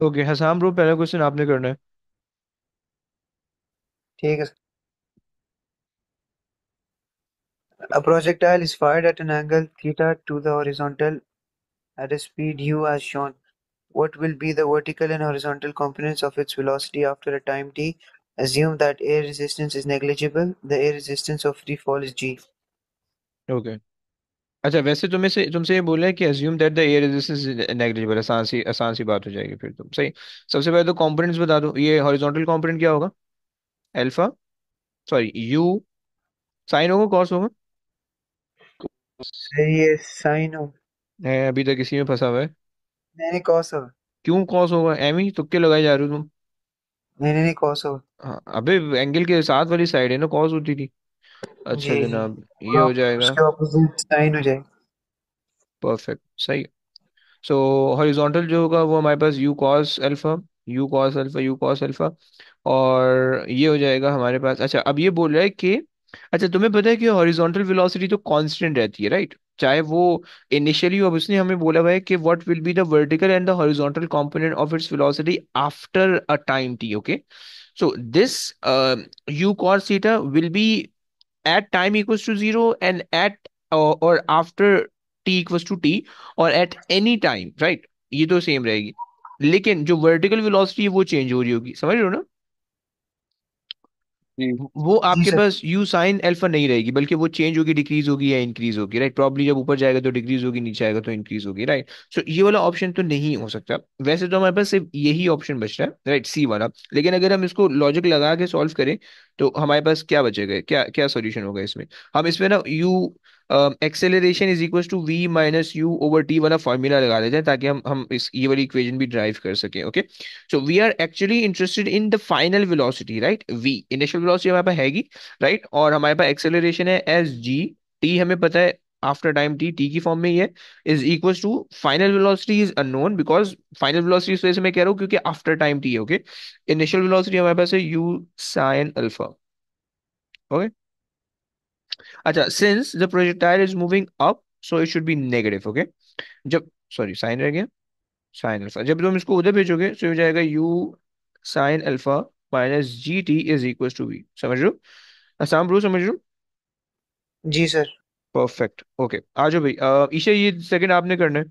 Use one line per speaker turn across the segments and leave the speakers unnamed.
Okay Hasam bro, पहला question आपने करना है।
ठीक है। A projectile is fired at an angle theta to the horizontal at a speed u as shown. What will be the vertical and horizontal components of its velocity after a time t? Assume that air resistance is negligible. The air resistance of free fall is g.
Okay. अच्छा, वैसे तुमसे ये बोला है कि assume that the air resistance is negligible. आसान सी बात हो जाएगी फिर तुम सही। सबसे पहले तो कंपोनेंट्स बता दो, ये हॉरिजॉन्टल कंपोनेंट क्या होगा? अल्फा, सॉरी यू, साइन होगा कॉस होगा?
सही है, साइन हो।
अभी तक इसी में फंसा हुआ है।
नहीं नहीं, कॉस हो।
क्यों कॉस होगा? एम ही तुक्के लगाए जा रहे हो तुम।
नहीं नहीं नहीं, कॉस हो।
हाँ, अबे एंगल के साथ वाली साइड है ना कॉस होती थी। अच्छा
जी जी।
जनाब, ये हो जाएगा।
उसके ऑपोजिट साइन हो जाए।
परफेक्ट, सही। सो हॉरिजॉन्टल जो होगा वो हमारे पास u cos alpha, u cos alpha, u cos alpha. और ये हो जाएगा हमारे पास। अच्छा, अब ये बोल रहा है कि अच्छा तुम्हें पता है कि हॉरिजॉन्टल वेलोसिटी तो कांस्टेंट रहती है, राइट? चाहे वो इनिशियली, अब उसने हमें बोला हुआ है कि what will be the vertical and the horizontal component of its velocity after a time T. Okay, so this u cos theta will be at time equals to zero and at or after t equals to t और at any time, right? ये तो same रहेगी, लेकिन जो vertical velocity है वो change हो रही होगी, समझ रहे हो ना?
जी
वो
जी
आपके
sir.
Pass you sine alpha नहीं रहेगी, बल्कि वो चेंज होगी, डिक्रीज होगी या इंक्रीज होगी, राइट? प्रॉब्ली जब ऊपर जाएगा तो डिक्रीज होगी, नीचे आएगा तो इंक्रीज होगी, राइट? सो ये वाला ऑप्शन तो नहीं हो सकता। वैसे तो हमारे पास सिर्फ यही ऑप्शन बच रहा है, राइट, सी वाला। लेकिन अगर हम इसको लॉजिक लगा के सॉल्व करें तो हमारे पास क्या बचेगा, क्या क्या सोल्यूशन होगा इसमें? हम इसमें ना u acceleration is equal to v minus u over t वाला फॉर्मूला लगा देते हैं, ताकि हम इस ये वाली इक्वेशन भी ड्राइव कर सकें। Okay, so we are actually interested in the final velocity, right? We initial velocity हमारे पास हैगी, राइट? और हमारे पास एक्सेलरेशन है एस जी, टी हमें पता है आफ्टर टाइम टी, टी की फॉर्म में ही है, is equal to final velocity is unknown, because final velocity इस वजह से मैं कह रहा हूँ क्योंकि आफ्टर टाइम टी है। ओके, इनिशियल वेलोसिटी हमारे पास है यू साइन अल्फा। ओके, अच्छा, since the projectile is moving up so it should be negative. Okay, जब, सॉरी साइन रह गया, साइन अल्फा, जब तुम इसको उधर भेजोगे तो हो जाएगा u sine alpha minus g t is equal to v. समझ रहे हो? आसान ब्रो, समझ रहे हो?
जी सर।
परफेक्ट। ओके, आ जाओ भाई। ईशा, ये सेकंड आपने करना है।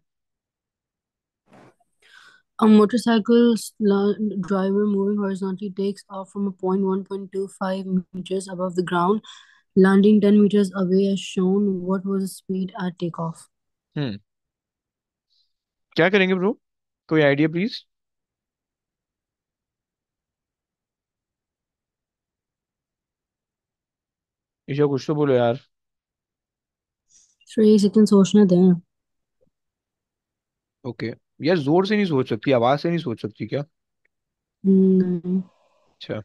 A motorcycle driver moving horizontally takes off from a point 1.25 meters above the ground, landing 10 meters away as shown. What was the speed at takeoff?
हम्म, क्या करेंगे ब्रो? कोई आइडिया प्लीज? ईशा कुछ तो बोलो यार।
3 seconds सोचने दें।
ओके, यार जोर से नहीं सोच सकती, आवाज से नहीं सोच सकती क्या?
नहीं।
अच्छा।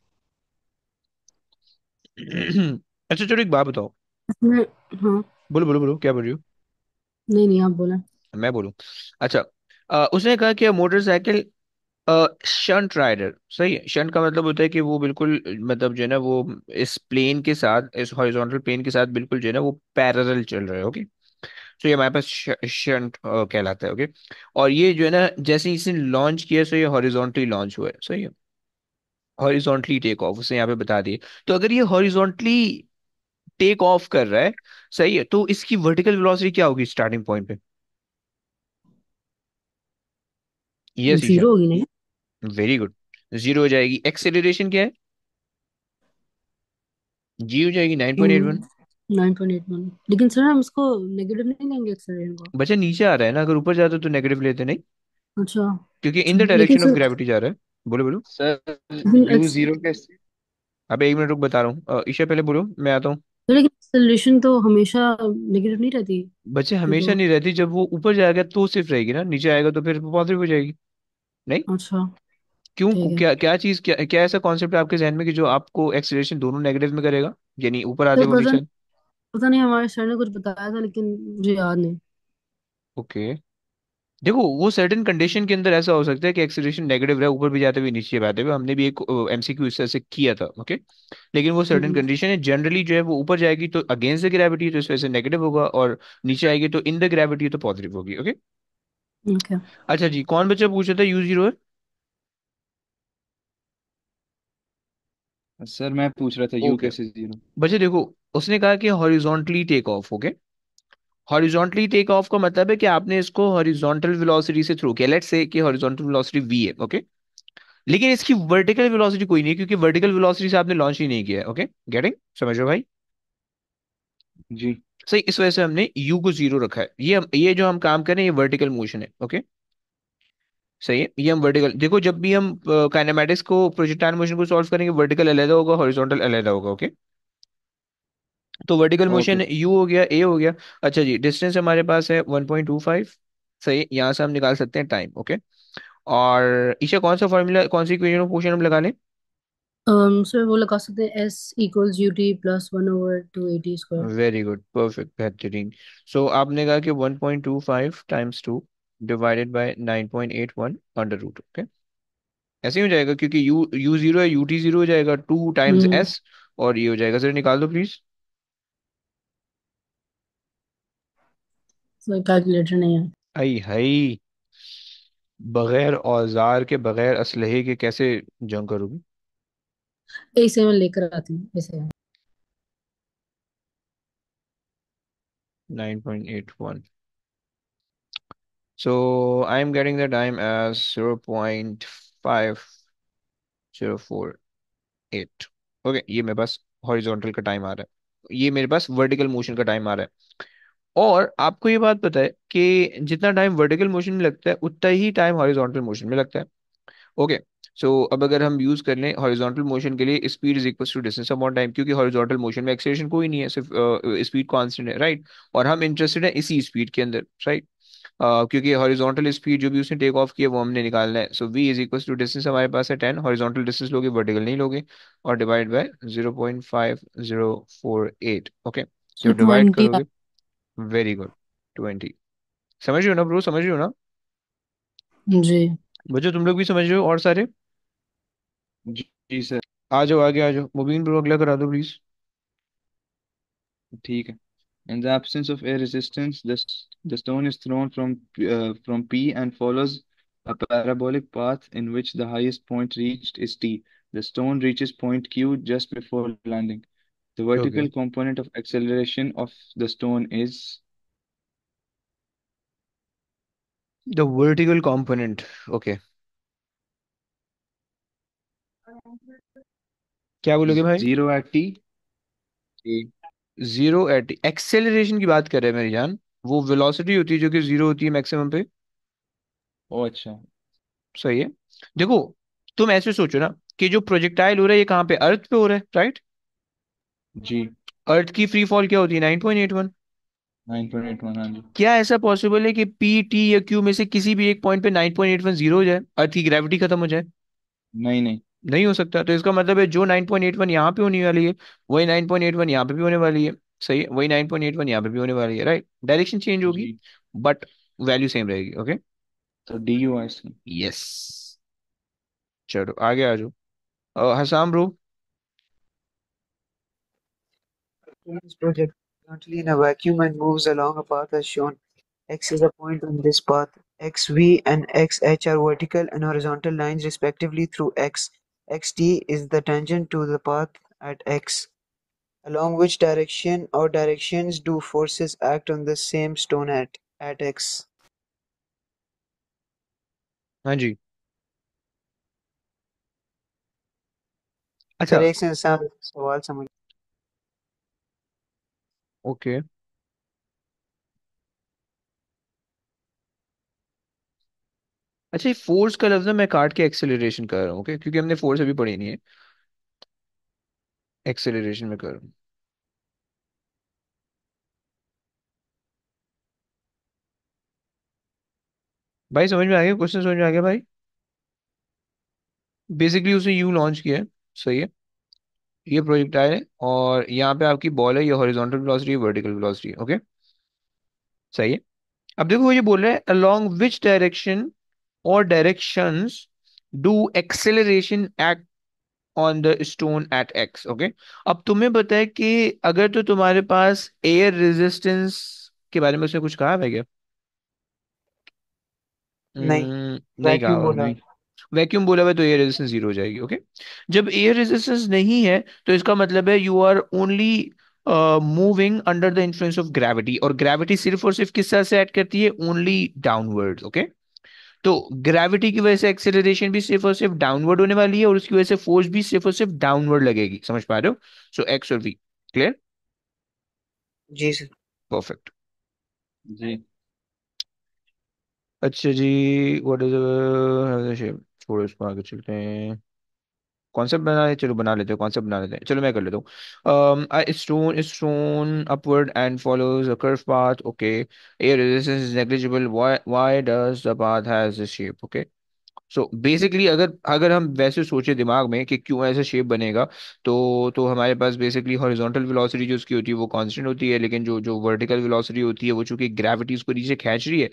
अच्छा चलो, एक बात बताओ।
इसमें, हाँ।
बोलो बोलो बोलो, क्या बोल रही हो?
नहीं नहीं, आप बोला।
मैं बोलूं? अच्छा, उसने कहा कि मोटरसाइकिल शंट राइडर, सही है। शंट का मतलब होता है कि वो बिल्कुल, मतलब जो है ना वो इस प्लेन के साथ, इस हॉरिजॉन्टल प्लेन के साथ बिल्कुल जो है ना वो पैरेलल चल रहा है। ओके, तो ये हमारे पास शंट कहलाता है। ओके, और ये जो है ना जैसे ही इसने लॉन्च किया, सो ये हॉरिजॉन्टली लॉन्च हुआ है, सही है। हॉरिजॉन्टली टेक ऑफ उसने यहाँ पे बता दिए। तो अगर ये हॉरिजॉन्टली टेक ऑफ कर रहा है, सही है, तो इसकी वर्टिकल वेलोसिटी क्या होगी स्टार्टिंग पॉइंट पे? ये शीशा,
जीरो होगी नहीं।
वेरी गुड, जीरो हो जाएगी। एक्सेलरेशन क्या है? जी हो जाएगी 9.81।
9.81, लेकिन सर हम इसको नेगेटिव नहीं लेंगे एक्सेलरेशन को।
बच्चा नीचे आ रहा है ना, अगर ऊपर जाता तो नेगेटिव लेते नहीं,
अच्छा।
क्योंकि इन द
अच्छा लेकिन
डायरेक्शन ऑफ
सर,
ग्रेविटी जा रहा है। बोलो बोलो।
सर,
लेकिन
यू जीरो कैसे?
अबे एक मिनट रुक, बता रहा हूँ। ईशा पहले बोलो, मैं आता हूँ।
लेकिन एक्सेलरेशन तो हमेशा नेगेटिव नहीं रहती।
बच्चे
ये
हमेशा
तो।
नहीं रहती, जब वो ऊपर जाएगा तो सिर्फ रहेगी ना, नीचे आएगा तो फिर पॉजिटिव हो जाएगी। नहीं,
अच्छा।
क्यों?
ठीक है।
क्या क्या चीज, क्या क्या ऐसा कॉन्सेप्ट है आपके जहन में कि जो आपको एक्सीलरेशन दोनों नेगेटिव में करेगा, यानी ऊपर आते
सर
वो
पता
नीचे?
नहीं, पता नहीं हमारे सर ने कुछ बताया था लेकिन मुझे याद नहीं।
ओके, देखो वो सर्टेन कंडीशन के अंदर ऐसा हो सकता है कि एक्सीलरेशन नेगेटिव रहे, ऊपर भी जाते हुए नीचे भी आते हुए। हमने भी एक एमसीक्यू इस तरह से किया था। ओके, लेकिन वो सर्टेन
हम्म।
कंडीशन है। जनरली जो है वो ऊपर जाएगी तो अगेंस्ट द ग्रेविटी, तो इस वजह से नेगेटिव होगा, और नीचे आएगी तो इन द ग्रेविटी तो पॉजिटिव होगी। Okay,
okay.
अच्छा जी, कौन बच्चा पूछ रहा था यू जीरो है?
सर मैं पूछ रहा था यू
ओके
कैसे जीरो।
बच्चे देखो, उसने कहा कि horizontally take off. Okay, horizontally take off का मतलब है कि आपने इसको हॉरिजॉन्टल वेलोसिटी से थ्रो किया। लेट्स से कि हॉरिजॉन्टल वेलोसिटी v है। ओके, लेकिन इसकी वर्टिकल वेलोसिटी कोई नहीं है, क्योंकि वर्टिकल वेलोसिटी से आपने लॉन्च ही नहीं किया है। ओके, गेटिंग, समझ रहे हो भाई?
जी।
सही, इस वजह से हमने u को जीरो रखा है। ये जो हम काम कर रहे हैं ये वर्टिकल मोशन है। ओके, सही है, ये हम वर्टिकल देखो, जब भी हम काइनेमेटिक्स को प्रोजेक्टाइल मोशन को सॉल्व करेंगे, वर्टिकल अलग होगा, हॉरिजॉन्टल अलग होगा। ओके, तो वर्टिकल मोशन
ओके।
u हो गया, a हो गया। अच्छा जी, डिस्टेंस हमारे पास है 1.25। सही है, यहाँ से हम निकाल सकते हैं टाइम। ओके, और ईशा कौन सा फॉर्मूला, कौन सी इक्वेशन ऑफ मोशन हम लगा लें?
सर वो लगा सकते हैं S equals UT plus 1/2AT²।
Very good, perfect, बेहतरीन। सो आपने कहा कि 1.25 times 2 divided by 9.81 under root. Okay, ऐसे ही हो जाएगा, क्योंकि यू जीरो है, यूटी जीरो हो जाएगा, 2 टाइम्स
हम्म।
एस, और ये हो जाएगा। सर निकाल दो प्लीज।
सर कैलकुलेटर नहीं है।
आई हाई, बगैर औजार के, बगैर असलहे के कैसे जंग करोगी?
ऐसे मैं लेकर आती हूँ ऐसे।
9.81। So I am getting the time as 0.5048। Okay, ये मेरे पास हॉरिजॉन्टल का टाइम आ रहा है, ये मेरे पास वर्टिकल मोशन का टाइम आ रहा है। और आपको ये बात पता है कि जितना टाइम वर्टिकल मोशन में लगता है उतना ही टाइम हॉरिजॉन्टल मोशन में लगता है। ओके, सो अब अगर हम यूज कर लें हॉरिजॉन्टल मोशन के लिए, speed is equal to distance upon time, क्योंकि हॉरिजॉन्टल मोशन में एक्सेलरेशन कोई नहीं है, सिर्फ स्पीड कांस्टेंट है, राइट? और हम इंटरेस्टेड है इसी स्पीड के अंदर, राइट? क्योंकि हॉरिजॉन्टल स्पीड जो भी उसने टेक ऑफ किया वो हमने निकालना है। So v is equal to distance हमारे पास है 10, हॉरिजॉन्टल डिस्टेंस लोगे, वर्टिकल नहीं लोगे, और डिवाइड बाय 0.5048। ओके,
सर
जब डिवाइड
20।
करोगे, वेरी गुड, 20। समझ रहे हो ना ब्रो, समझ रहे हो ना?
जी।
बच्चों तुम लोग भी समझ रहे हो और सारे?
जी सर।
आ जाओ आगे, आ जाओ, मुबीन ब्रो अगला करा दो प्लीज।
ठीक है। In the absence of air resistance, the stone is thrown from P and follows a parabolic path in which the highest point reached is T. The stone reaches point Q just before landing. The
okay,
vertical component of acceleration of the stone is
the vertical component. Okay, क्या बोलोगे भाई?
0 at T.
जी, zero at acceleration की बात कर रहे हैं मेरी जान, वो वेलोसिटी होती है जो कि जीरो होती है मैक्सिमम पे।
ओ अच्छा।
सही है, देखो, तुम ऐसे सोचो ना कि जो प्रोजेक्टाइल हो रहा है ये कहाँ पे, अर्थ पे हो रहा है, राइट?
जी।
अर्थ की फ्री फॉल क्या होती है, 9.81।
9.81, हाँ जी।
क्या ऐसा पॉसिबल है कि पी टी या क्यू में से किसी भी एक पॉइंट पे 9.81 जीरो हो जाए, अर्थ की ग्रेविटी खत्म हो जाए?
नहीं नहीं।
नहीं हो सकता। तो इसका मतलब है जो 9.81 यहाँ पे होने वाली है, वही 9.81 यहाँ पे भी होने वाली है। सही है, वही 9.81 यहाँ पे भी होने वाली है, राइट? डायरेक्शन चेंज होगी,
जी।
बट वैल्यू सेम रहेगी। ओके,
तो D you I see.
Yes, चलो आगे आ जाओ। Hasam bro.
This project currently in a vacuum and moves along a path as shown. X is a point on this path. XV and XH are vertical and horizontal lines respectively through X. XT is the tangent to the path at X. Along which direction or directions do forces act on the same stone at X?
हाँ जी,
sir
अच्छा,
एक से इंसान सवाल समझ
okay. अच्छा, ये force का लफ्ज ना मैं काट के एक्सेलरेशन कर रहा हूँ, ओके, क्योंकि हमने फोर्स अभी पढ़ी नहीं है, एक्सेलरेशन में कर रहा हूँ। भाई समझ में आ गया, क्वेश्चन समझ में आ गया भाई? बेसिकली उसने यू लॉन्च किया है, सही है, ये प्रोजेक्टाइल है, और यहाँ पे आपकी बॉल है, ये horizontal velocity, vertical velocity. Okay, सही है। अब देखो वो ये बोल रहे हैं अलोंग विच डायरेक्शन और directions do acceleration act on the stone eight x. Okay, अब तुम्हें पता है कि अगर तो तुम्हारे पास एयर रेजिस्टेंस के बारे में उसने कुछ कहा है क्या?
नहीं
नहीं कहा
वैक्यूम
होगा।
बोला
नहीं।
वैक्यूम बोला हुआ है तो एयर रेजिस्टेंस जीरो हो जाएगी। ओके, जब एयर रेजिस्टेंस नहीं है तो इसका मतलब है you are only moving under the influence of gravity, और ग्रेविटी सिर्फ और सिर्फ किस तरह से एक्ट करती है, ओनली डाउनवर्ड। ओके, तो ग्रेविटी की वजह से एक्सेलरेशन भी सिर्फ और सिर्फ डाउनवर्ड होने वाली है, और उसकी वजह से फोर्स भी सिर्फ और सिर्फ डाउनवर्ड लगेगी। समझ पा रहे हो? सो एक्स और वी। क्लियर?
जी सर।
परफेक्ट।
जी।
अच्छा जी, व्हाट इज शेप, छोड़ो इसको, आगे चलते हैं। कॉन्सेप्ट बना ले, चलो बना लेते हैं, कॉन्सेप्ट बना लेते हैं, चलो मैं कर लेता हूँ। a stone is thrown upward and follows a curved path. Okay, air resistance is negligible. Why does the path has this shape? Okay, so basically अगर अगर हम वैसे सोचे दिमाग में कि क्यों ऐसा शेप बनेगा, तो हमारे पास बेसिकली हॉरिजॉन्टल वेलोसिटी जो उसकी होती है वो कांस्टेंट होती है, लेकिन जो जो वर्टिकल वेलोसिटी होती है वो चूंकि ग्रेविटी उसको नीचे खींच रही है,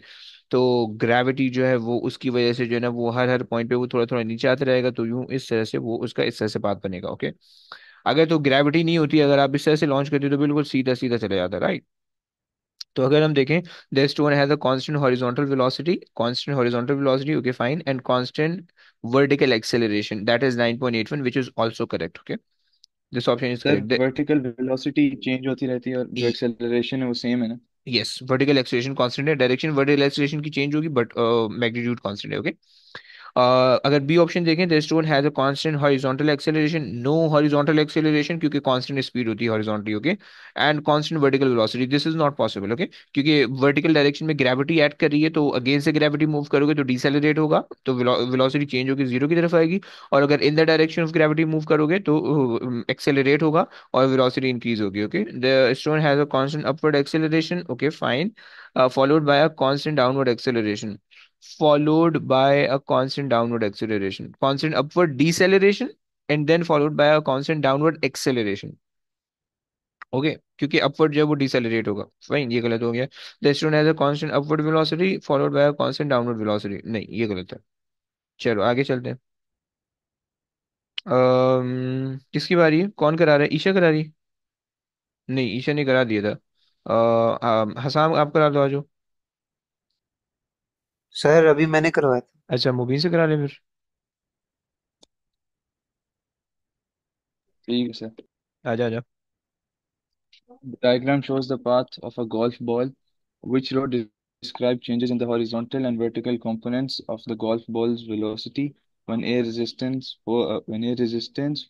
तो ग्रेविटी जो है वो उसकी वजह से जो है ना वो हर हर पॉइंट पे वो थोड़ा थोड़ा नीचे आता रहेगा, तो यूं इस तरह से वो उसका इस तरह से पाथ बनेगा। ओके, अगर तो ग्रेविटी नहीं होती, अगर आप इस तरह से लॉन्च करते हो तो बिल्कुल सीधा सीधा चले जाता, राइट? तो अगर हम देखें, the stone has a constant horizontal velocity, okay fine, and constant vertical acceleration that is 9.81, which is also correct. Okay, this option is
sir
correct.
Vertical velocity change होती रहती है और जो एक्सेलरेशन है वो सेम है ना?
यस, वर्टिकल एक्सेलरेशन कांस्टेंट है, डायरेक्शन वर्टिकल एक्सेलरेशन की चेंज होगी बट मैग्नीट्यूड कांस्टेंट है। ओके, अगर बी ऑप्शन देखें, the stone has a constant horizontal acceleration, no horizontal acceleration क्योंकि कांस्टेंट स्पीड होती है horizontally. Okay, and constant vertical velocity, this is not possible. Okay, क्योंकि vertical direction में gravity add कर रही है, तो अगेंस्ट से ग्रेविटी मूव करोगे तो डिसेलरेट होगा, तो वेलोसिटी चेंज होगी, जीरो की तरफ आएगी, और अगर in the direction of gravity move करोगे तो एक्सेलरेट होगा और वेलोसिटी इंक्रीज होगी। Okay, the stone has a constant upward acceleration, okay fine, followed by a constant downward acceleration, constant upward deceleration, and then followed by a constant downward acceleration. Okay, क्योंकि upward जो है वो decelerate होगा। Fine, ये गलत हो गया। The stone has a constant upward velocity followed by a constant downward velocity, नहीं ये गलत है। चलो आगे चलते हैं। किसकी बारी है, कौन करा रहा है, ईशा करा रही है? नहीं, ईशा ने करा दिया था। हसाम आप करा दो, आज।
सर अभी मैंने करवाया था।
अच्छा, मुबीन से करा ले फिर।
ठीक है सर।
आजा आजा।
The diagram shows the path of a golf ball. Which row describe changes in the horizontal and vertical components of the golf ball's velocity when air resistance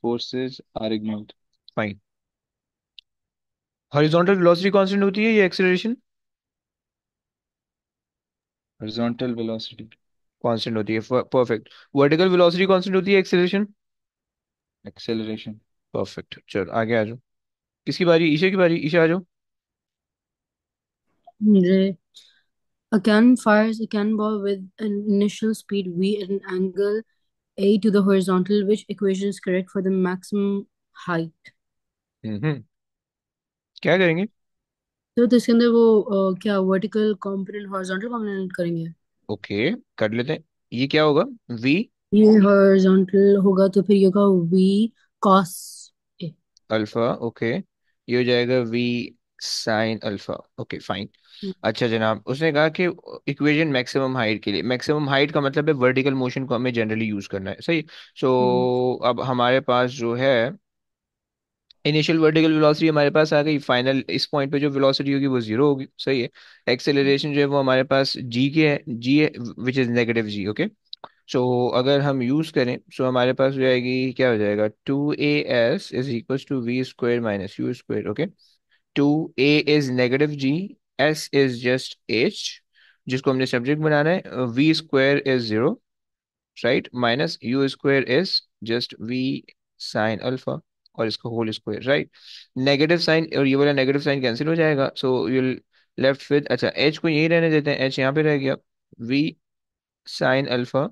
forces are ignored?
Fine, horizontal velocity constant होती है या acceleration
Horizontal velocity.
Constant होती है? Perfect. Vertical velocity constant होती है, acceleration?
Acceleration.
Perfect, चलो आगे आ जाओ। किसकी बारी, ईशा की बारी, ईशा आ जाओ।
J. A cannon fires a cannonball with an initial speed v at an angle a to the horizontal. Which equation is correct for the maximum height?
हम्म, क्या करेंगे?
तो इसके अंदर वो क्या वर्टिकल कंपोनेंट हॉरिजॉन्टल कंपोनेंट करेंगे?
ओके, कर लेते हैं। ये क्या होगा, वी
ये हॉरिजॉन्टल होगा तो फिर ये होगा v cos a।
Alpha. Okay, ये हो जाएगा v sine alpha. Okay fine. अच्छा जनाब, उसने कहा कि इक्वेशन मैक्सिमम हाइट के लिए, मैक्सिमम हाइट का मतलब है वर्टिकल मोशन को हमें जनरली यूज करना है, सही।
हम्म।
सो अब हमारे पास जो है इनिशियल वर्टिकल वेलोसिटी हमारे पास आ गई, फाइनल इस पॉइंट पे जो वेलोसिटी होगी वो जीरो होगी, सही है। एक्सेलरेशन जो है वो हमारे पास जी के है, जी है, which is negative g. Okay, so अगर हम यूज करें सो हमारे पास हो जाएगी, क्या हो जाएगा, 2as is equal to v square minus u square. Okay, 2a is negative g, s is just h, जिसको हमने सब्जेक्ट बनाना है, v square is zero, right, minus u square is just v sine alpha, और इसका whole square, right. Negative sign और ये वाला negative sign cancel हो जाएगा, सो यू लेफ्ट विद, अच्छा एच को यही रहने देते हैं, एच यहाँ पे रह गया, वी साइन अल्फा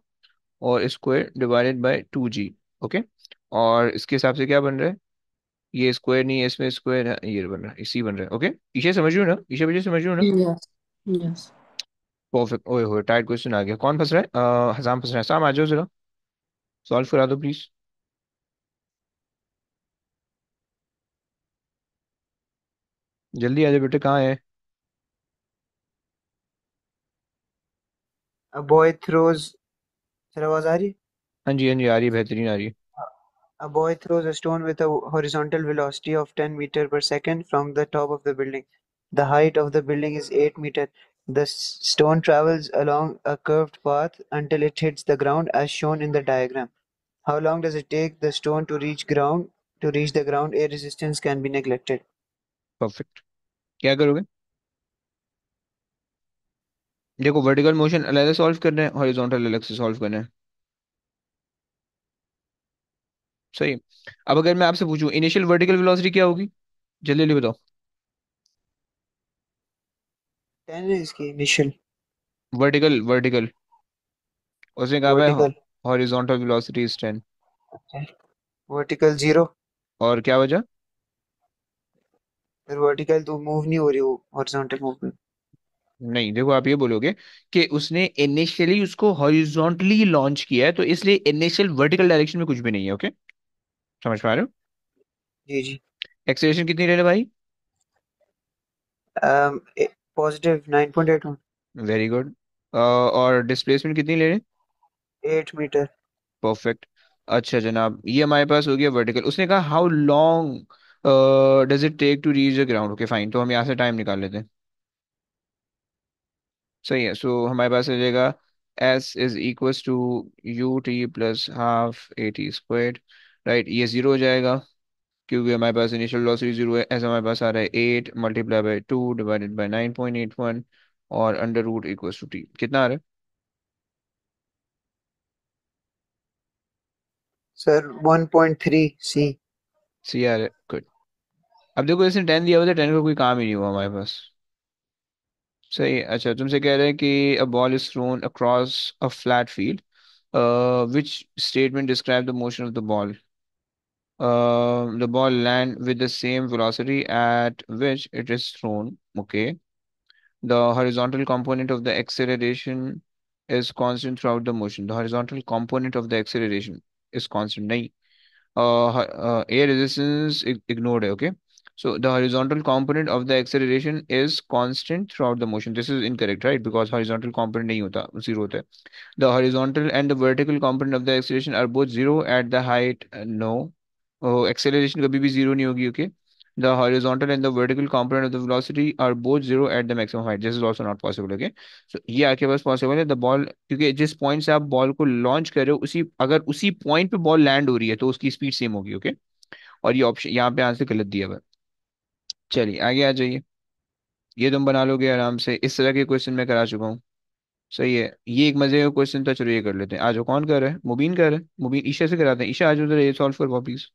और square divided by 2g। Okay, और इसके हिसाब से क्या बन रहा है, ये स्क्वायर नहीं है, इसमें स्क्वायर है, ये बन रहा है, इसी बन रहा है। ओके, ईशा समझ रही हो ना, ईशा बजे समझ रही हो ना?
Yes yes.
परफेक्ट। ओए होए, टाइट क्वेश्चन आ गया, कौन फंस रहा है? हजाम फंस रहा है, साम आ जाओ जरा, सॉल्व करा दो प्लीज। जल्दी आ जाओ बेटे, कहाँ है?
A boy throws। सर आवाज आ रही है?
हाँ जी हाँ जी, आ रही है, बेहतरीन आ रही है।
A boy throws a stone with a horizontal velocity of 10 meters per second from the top of the building. The height of the building is 8 meters. The stone travels along a curved path until it hits the ground as shown in the diagram. How long does it take the stone to reach ground? To reach the ground, air resistance can be neglected.
Perfect. क्या करोगे? देखो vertical motion अलग से solve करना है, horizontal अलग से solve करना है। सही। अब अगर मैं आपसे पूछूं इनिशियल वर्टिकल वेलोसिटी क्या होगी, जल्दी जल्दी बताओ।
10 है इसकी इनिशियल।
वर्टिकल वर्टिकल, उसने कहा भाई
vertical.
Horizontal velocity is 10।
Vertical 0।
और क्या वजह?
फिर वर्टिकल तो मूव नहीं हो रही, वो हॉरिजॉन्टल मूवमेंट।
नहीं, देखो आप ये बोलोगे कि उसने इनिशियली उसको हॉरिजॉन्टली लॉन्च किया है, तो इसलिए इनिशियल वर्टिकल डायरेक्शन में कुछ भी नहीं है। ओके, समझ पा रहे हो?
जी जी।
एक्सेलरेशन कितनी ले ले भाई?
पॉजिटिव 9.81।
Very good. और डिस्प्लेसमेंट कितनी ले रहे?
8 मीटर।
परफेक्ट। अच्छा जनाब, ये हमारे पास हो गया वर्टिकल। उसने कहा how long does it take to reach the ground. Okay fine, तो हम यहाँ से टाइम निकाल लेते हैं। सही है, सो हमारे पास आ जाएगा s is equals to u t plus half a t squared. Right, ये जीरो हो जाएगा क्योंकि हमारे पास इनिशियल वेलोसिटी जीरो है। ऐसा हमारे पास आ रहा है 8 मल्टीप्लाई बाई 2 डिवाइडेड बाई 9.81 और under root equals to t. कितना आ रहा है?
सर 1.3 सी।
सी आ रहा है, गुड। अब देखो इसने 10 दिया हुआ था, 10 का कोई काम ही नहीं हुआ हमारे पास। सही है। अच्छा, तुमसे कह रहे हैं कि a ball is throne across a flat field, which statement describe the motion of the ball? The ball land with the same velocity at which it is thrown. Okay. The horizontal component of the acceleration is constant throughout the motion. The horizontal component of the acceleration is constant. नहीं, air resistance ignored है. Okay. So the horizontal component of the acceleration is constant throughout the motion. This is incorrect, right? Because horizontal component नहीं होता, zero होता है. The horizontal and the vertical component of the acceleration are both zero at the height. No. Oh, acceleration कभी भी zero नहीं होगी. Okay. The horizontal and the vertical component of the velocity are both zero at the maximum height. This is also not possible. Okay. So ये आपके पास possible है. The ball, क्योंकि जिस point से आप बॉल को लॉन्च कर रहे हो उसी, अगर उसी पॉइंट पे बॉल लैंड हो रही है तो उसकी स्पीड सेम होगी। ओके। और ये ऑप्शन यहाँ पे आंसर गलत दिया हुआ है। चलिए आगे आ जाइए। ये तुम बना लोगे आराम से, इस तरह के क्वेश्चन मैं करा चुका हूँ। सही है, ये एक मजे का क्वेश्चन था। चलो ये कर लेते हैं। आज कौन कर रहा है? मुबीन कर रहा है। मुबीन, ईशा से कराते हैं। ईशा आज उधर, ये सॉल्व कर वापिस।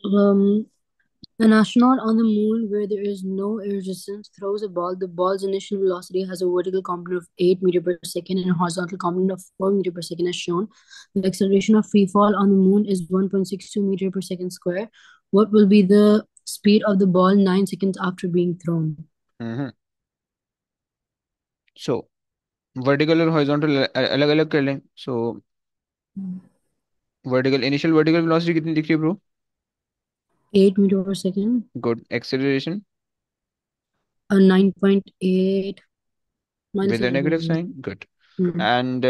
Um, An astronaut on the moon, where there is no air resistance, throws a ball. The ball's initial velocity has a vertical component of 8 meter per second and a horizontal component of 4 meter per second, as shown. The acceleration of free fall on the moon is 1.62 meter per second square. What will be the speed of the ball 9 seconds after being thrown?
Hmm. So vertical और हॉरिजॉन्टल अलग अलग कर लें। So vertical, initial vertical velocity कितनी दिख रही है bro?
8 meter per second.
Good. Acceleration
9.8 minus
with a
8
negative
again.
Sign, good.
Hmm.
And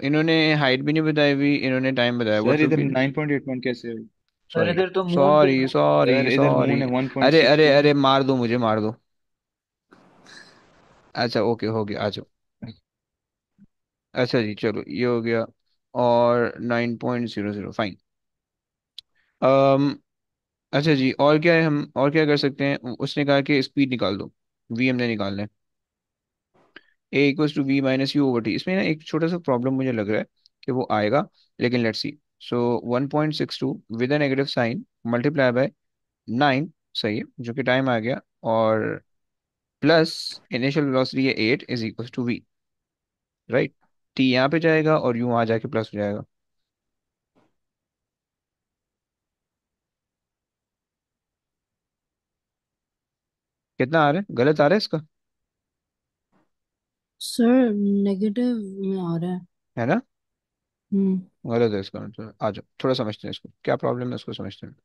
इन्होंने हाइट भी नहीं बताई हुई, इन्होंने टाइम बताया।
सर
व्हाट वुड
इधर
बी?
9.81 कैसे हो?
सर
सॉरी
इधर तो मून पे
सॉरी
सर
सॉरी
इधर मून
सॉरी।
है
अरे अरे
1.62।
अरे, मार दो मुझे, मार दो। अच्छा ओके, हो गया, आ जाओ। अच्छा जी, चलो ये हो गया। और 9.00, फाइन। अम अच्छा जी, और क्या है, हम और क्या कर सकते हैं? उसने कहा कि स्पीड निकाल दो। वी हमने निकालना है। A equals to v minus u over t. इसमें ना एक छोटा सा प्रॉब्लम मुझे लग रहा है कि वो आएगा, लेकिन let's see. So 1.62 with a negative sign multiply by 9, सही है, जो कि टाइम आ गया, और प्लस इनिशियल वेलोसिटी है 8 is equals to v. Right, t यहाँ पे जाएगा और यू वहाँ जाके प्लस हो जाएगा। कितना आ रहा है? गलत आ रहा है इसका,
सर नेगेटिव में आ रहा है।
है ना?
हम्म।
गलत है इसका मतलब। आ जाओ थोड़ा समझते हैं इसको, क्या प्रॉब्लम है उसको समझते हैं।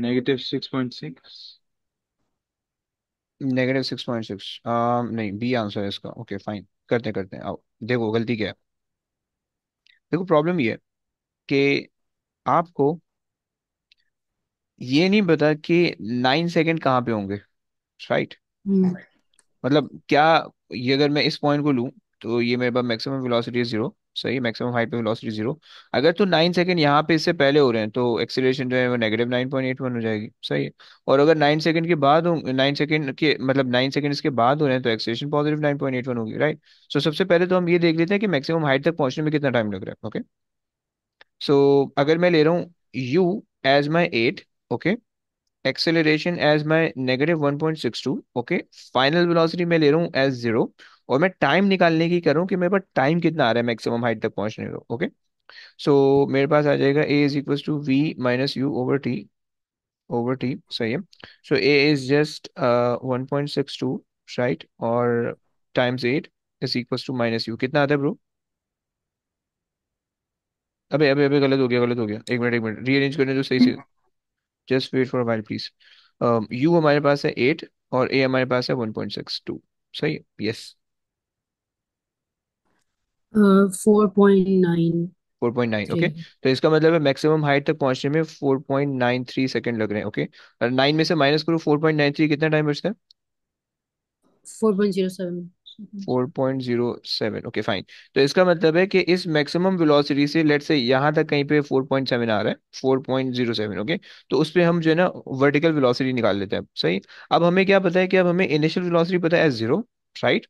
-6.6।
-6.6, नहीं, बी आंसर है इसका। ओके फाइन, करते करते हैं, आओ देखो गलती क्या है। देखो प्रॉब्लम ये है कि आपको ये नहीं पता कि 9 सेकंड कहाँ पे होंगे, राइट।
हम्म
मतलब क्या, ये अगर मैं इस पॉइंट को लूँ तो ये मेरे पास मैक्सिमम वेलोसिटी 0, सही, मैक्सिमम हाइट पे वेलोसिटी 0। अगर तो 9 सेकंड यहाँ पे इससे पहले हो रहे हैं तो एक्सीलरेशन जो है वो -9.81 हो जाएगी, सही है। और अगर 9 सेकंड के बाद हो, 9 सेकंड के मतलब 9 सेकंड इसके बाद हो रहे हैं तो एक्सीलरेशन +9.81 होगी, राइट। सो सबसे पहले तो हम ये देख लेते हैं कि मैक्सिमम हाइट तक पहुंचने में कितना टाइम लग रहा है, ओके। सो अगर मैं ले रहा हूँ u एज माई 8, ओके, acceleration as my -1.62, okay, final velocity मैं ले रहा हूँ एज 0, और मैं टाइम निकालने की कर रहा हूँ कि मेरे पास टाइम कितना आ रहा है मैक्सिमम हाइट तक पहुंचने का, ओके। सो मेरे पास आ जाएगा a is equal to v minus u over t, सही है। So a is just 1.62, right, और times 8 is equal to minus u, कितना आता है ब्रो? अबे अबे अबे, गलत हो गया, गलत हो गया, एक मिनट एक मिनट, रीअरेंज करने जो सही से, just wait for while please. U हमारे पास है 8 और ए हमारे पास है 1.62, सही, यस।
4.9
4.9, ओके।
थ्री
तो इसका मतलब है मैक्सिमम हाइट तक पहुंचने में 4.93 सेकंड लग रहे हैं, ओके। और 9 में से माइनस करो 4.93, कितना टाइम बचता है?
4.07
4.07, ओके फाइन। तो इसका मतलब है कि इस मैक्सिमम वेलोसिटी से लेट से यहाँ तक कहीं पे 4.7 आ रहा है, 4.07, ओके। तो उस पे हम जो है ना वर्टिकल वेलोसिटी निकाल लेते हैं, सही। अब हमें क्या पता है कि अब हमें इनिशियल वेलोसिटी पता है S0, राइट।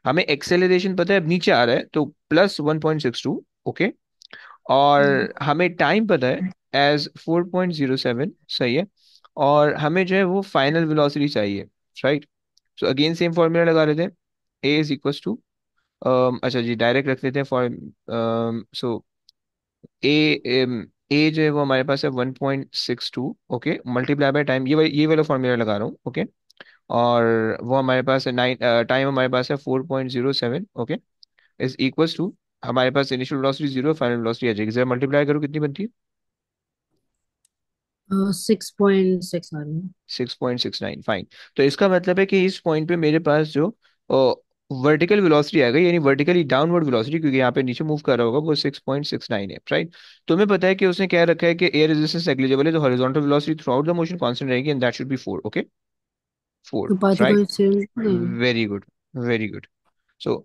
हमें एक्सेलरेशन पता है अब नीचे आ रहा है तो +1.62, ओके। और हमें टाइम पता है एज 4.07, सही है। और हमें जो है वो फाइनल वेलोसिटी चाहिए, right. So again same formula लगा लेते हैं, ए इज इक्वल टू, अच्छा जी डायरेक्ट रख लेते हैं फॉर, सो ए ए जो है वो हमारे पास है 1.62, ओके, मल्टीप्लाई बाय टाइम, ये वाला फॉर्मूला लगा रहा हूँ, ओके। और वो हमारे पास है 9, टाइम हमारे पास है 4.07, ओके, इज इक्वल्स टू, हमारे पास इनिशियल वेलोसिटी 0, फाइनल वेलोसिटी आ जाएगी, जरा मल्टीप्लाई करो कितनी बनती है?
6.6 आ रही है।
6.69, फाइन। तो इसका मतलब है कि इस पॉइंट पे मेरे पास जो वर्टिकल वेलोसिटी आएगा, यानी वर्टिकली डाउनवर्ड वेलोसिटी, क्योंकि यहाँ पे नीचे मूव कर रहा होगा, वो 6.69 है, राइट। तो हमें पता है कि उसने क्या रखा है कि एयर रेजिस्टेंस नेग्लिजिबल है, तो horizontal velocity throughout the motion constant रहेगी, and that should be 4, okay, 4,
तो
राइट।
पाइथागोरस थ्योरम नहीं।
Very good, very good. So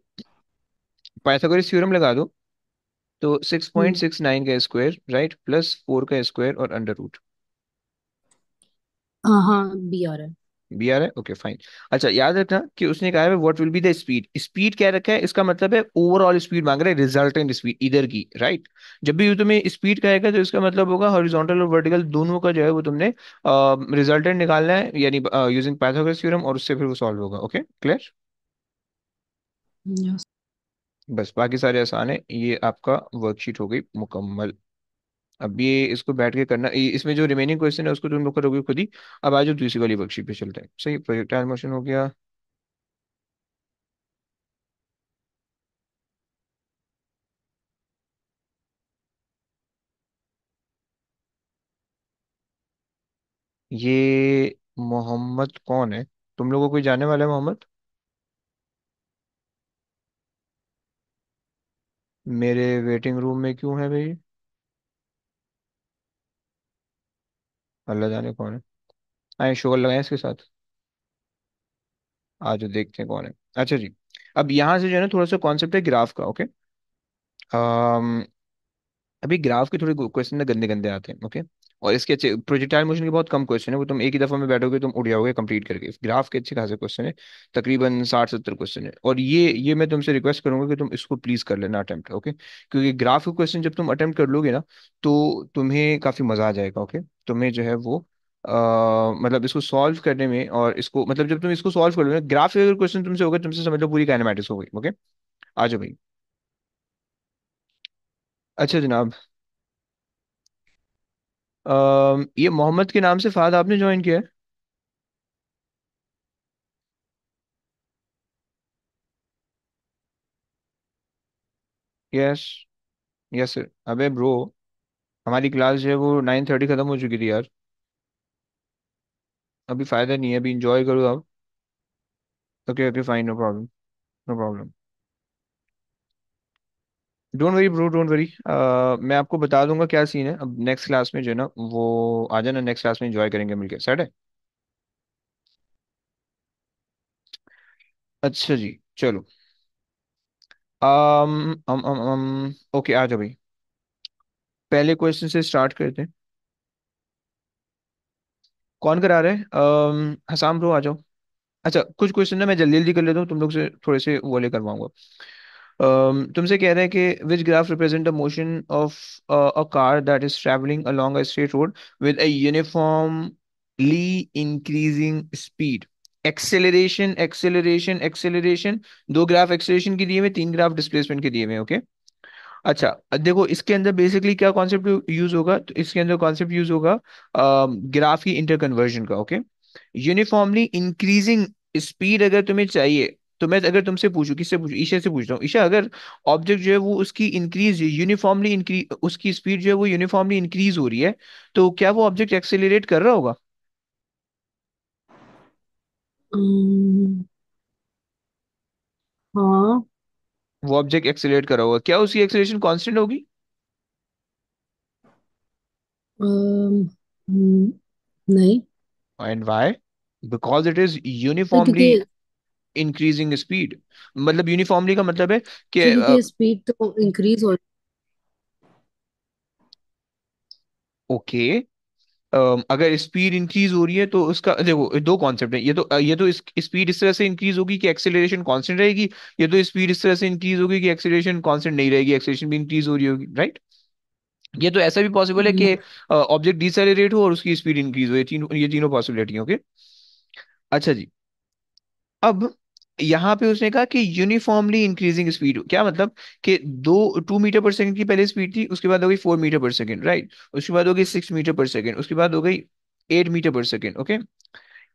Pythagoras theorem लगा दो, तो six point
hmm
six nine का स्क्वायर राइट, प्लस 4 का स्क्वायर और under root,
हाँ हाँ, बी आ रहा है।
बी आर है, ओके फाइन। अच्छा याद रखना कि उसने कहा है what will be the speed, speed क्या रखा है, इसका मतलब है ओवरऑल स्पीड मांग रहा है, रिजल्टेंट स्पीड इधर की, राइट। जब भी तुम्हें स्पीड कहेगा तो इसका मतलब होगा हॉरिजॉन्टल और वर्टिकल दोनों का जो है वो तुमने रिजल्टेंट निकालना है, यानी यूजिंग पाइथागोरस थ्योरम, और उससे फिर वो सॉल्व होगा, ओके क्लियर।
यस।
बस बाकी सारे आसान है, ये आपका वर्कशीट हो गई मुकम्मल। अब ये इसको बैठ के करना, इसमें जो रिमेनिंग क्वेश्चन है उसको तुम लोग करोगे खुद ही। अब आज दूसरी वाली वर्कशीट पे चलते हैं, सही, प्रोजेक्टाइल मोशन हो गया। ये मोहम्मद कौन है? तुम लोगों को कोई जानने वाला है मोहम्मद? मेरे वेटिंग रूम में क्यों है भाई? अल्लाह जाने कौन है। आए शोर लगाए इसके साथ, आज देखते हैं कौन है। अच्छा जी, अब यहाँ से जो है ना थोड़ा सा कॉन्सेप्ट है ग्राफ का, ओके। अभी ग्राफ के थोड़े क्वेश्चन ना गंदे गंदे आते हैं, ओके। और इसके अच्छे प्रोजेक्टाइल मोशन के बहुत कम क्वेश्चन है, वो तुम एक ही दफा में बैठोगे तुम उड़ जाओगे कंप्लीट करके। ग्राफ के अच्छे खासे क्वेश्चन है, तकरीबन 60-70 क्वेश्चन है, और ये मैं तुमसे रिक्वेस्ट करूंगा कि तुम इसको प्लीज कर लेना अटेम्प्ट, ओके। क्योंकि ग्राफ के क्वेश्चन जब तुम अटेम्प्ट कर लोगे ना तो तुम्हें काफी मजा आ जाएगा, ओके। तुम्हें जो है वो मतलब इसको सॉल्व करने में, और इसको मतलब जब तुम इसको सॉल्व कर लोगे, ग्राफ के अगर क्वेश्चन तुमसे होगा, तुमसे समझ लो पूरी काइनेमेटिक्स हो गई, ओके। आ जाओ भाई। अच्छा जनाब, ये मोहम्मद के नाम से फाद आपने ज्वाइन किया है? Yes, yes sir. अबे ब्रो, हमारी क्लास जो है वो 9:30 खत्म हो चुकी थी यार। अभी फायदा नहीं है, अभी इंजॉय करो आप। Okay okay fine, no problem, no problem. Don't worry bro, don't worry. मैं आपको बता दूंगा क्या सीन है अब नेक्स्ट क्लास में, जो है ना वो आ जाना नेक्स्ट क्लास में, एंजॉय करेंगे मिलके, सेट है। अच्छा जी, चलो। ओके, आ जाओ भाई, पहले क्वेश्चन से स्टार्ट करते हैं। कौन करा रहे हैं? हसाम ब्रो आ जाओ। अच्छा, कुछ क्वेश्चन ना मैं जल्दी जल्दी कर लेता हूँ, तुम लोग से थोड़े से वो ले करवाऊंगा। तुमसे कह रहे हैं कि which graph represent the motion of a car that is travelling along a straight road with a uniformly increasing speed. Acceleration acceleration acceleration, दो ग्राफ एक्सेलरेशन के दिए हुए, तीन ग्राफ डिस्प्लेसमेंट के दिए हुए, ओके। अच्छा, देखो इसके अंदर बेसिकली क्या कॉन्सेप्ट यूज होगा, तो इसके अंदर कॉन्सेप्ट यूज होगा ग्राफ की इंटरकन्वर्जन का, ओके। यूनिफॉर्मली इंक्रीजिंग स्पीड अगर तुम्हें चाहिए, तो मैं अगर तुमसे पूछूं, किससे पूछूं, ईशा से पूछ रहा हूँ। ईशा, अगर ऑब्जेक्ट जो है वो उसकी इंक्रीज यूनिफॉर्मली इंक्रीज, उसकी स्पीड जो है वो यूनिफॉर्मली इंक्रीज हो रही है, तो क्या वो ऑब्जेक्ट एक्सेलरेट कर रहा होगा?
um, हाँ।
वो ऑब्जेक्ट एक्सेलरेट कर रहा होगा, क्या उसकी एक्सेलरेशन कांस्टेंट होगी?
um, हम्म, नहीं।
And why? Because it is
नहीं,
यूनिफॉर्मली
क्योंकि
इंक्रीजिंग स्पीड। मतलब यूनिफॉर्मली का मतलब है कि
क्योंकि स्पीड तो इंक्रीज हो।
ओके, अगर स्पीड इंक्रीज हो रही है तो उसका देखो दो कॉन्सेप्ट है, ये तो स्पीड इस तरह से इंक्रीज होगी कि एक्सेलरेशन कांस्टेंट रहेगी, ये तो स्पीड इस तरह से इंक्रीज होगी कि एक्सेलरेशन कांस्टेंट नहीं रहेगी, एक्सेलरेशन भी इंक्रीज हो रही होगी, राइट। ये तो ऐसा भी पॉसिबल है कि ऑब्जेक्ट डिसेलरेट हो और उसकी स्पीड इंक्रीज हो, ये तीनों पॉसिबिलिटी, ओके। अच्छा जी, अब यहाँ पे उसने कहा कि यूनिफॉर्मली इंक्रीजिंग स्पीड, क्या मतलब कि 2 मीटर पर सेकंड की पहले स्पीड थी, उसके बाद हो गई 4 मीटर पर सेकंड, राइट। उसके बाद हो गई 6 मीटर पर सेकंड, उसके बाद हो गई 8 मीटर पर सेकंड, ओके।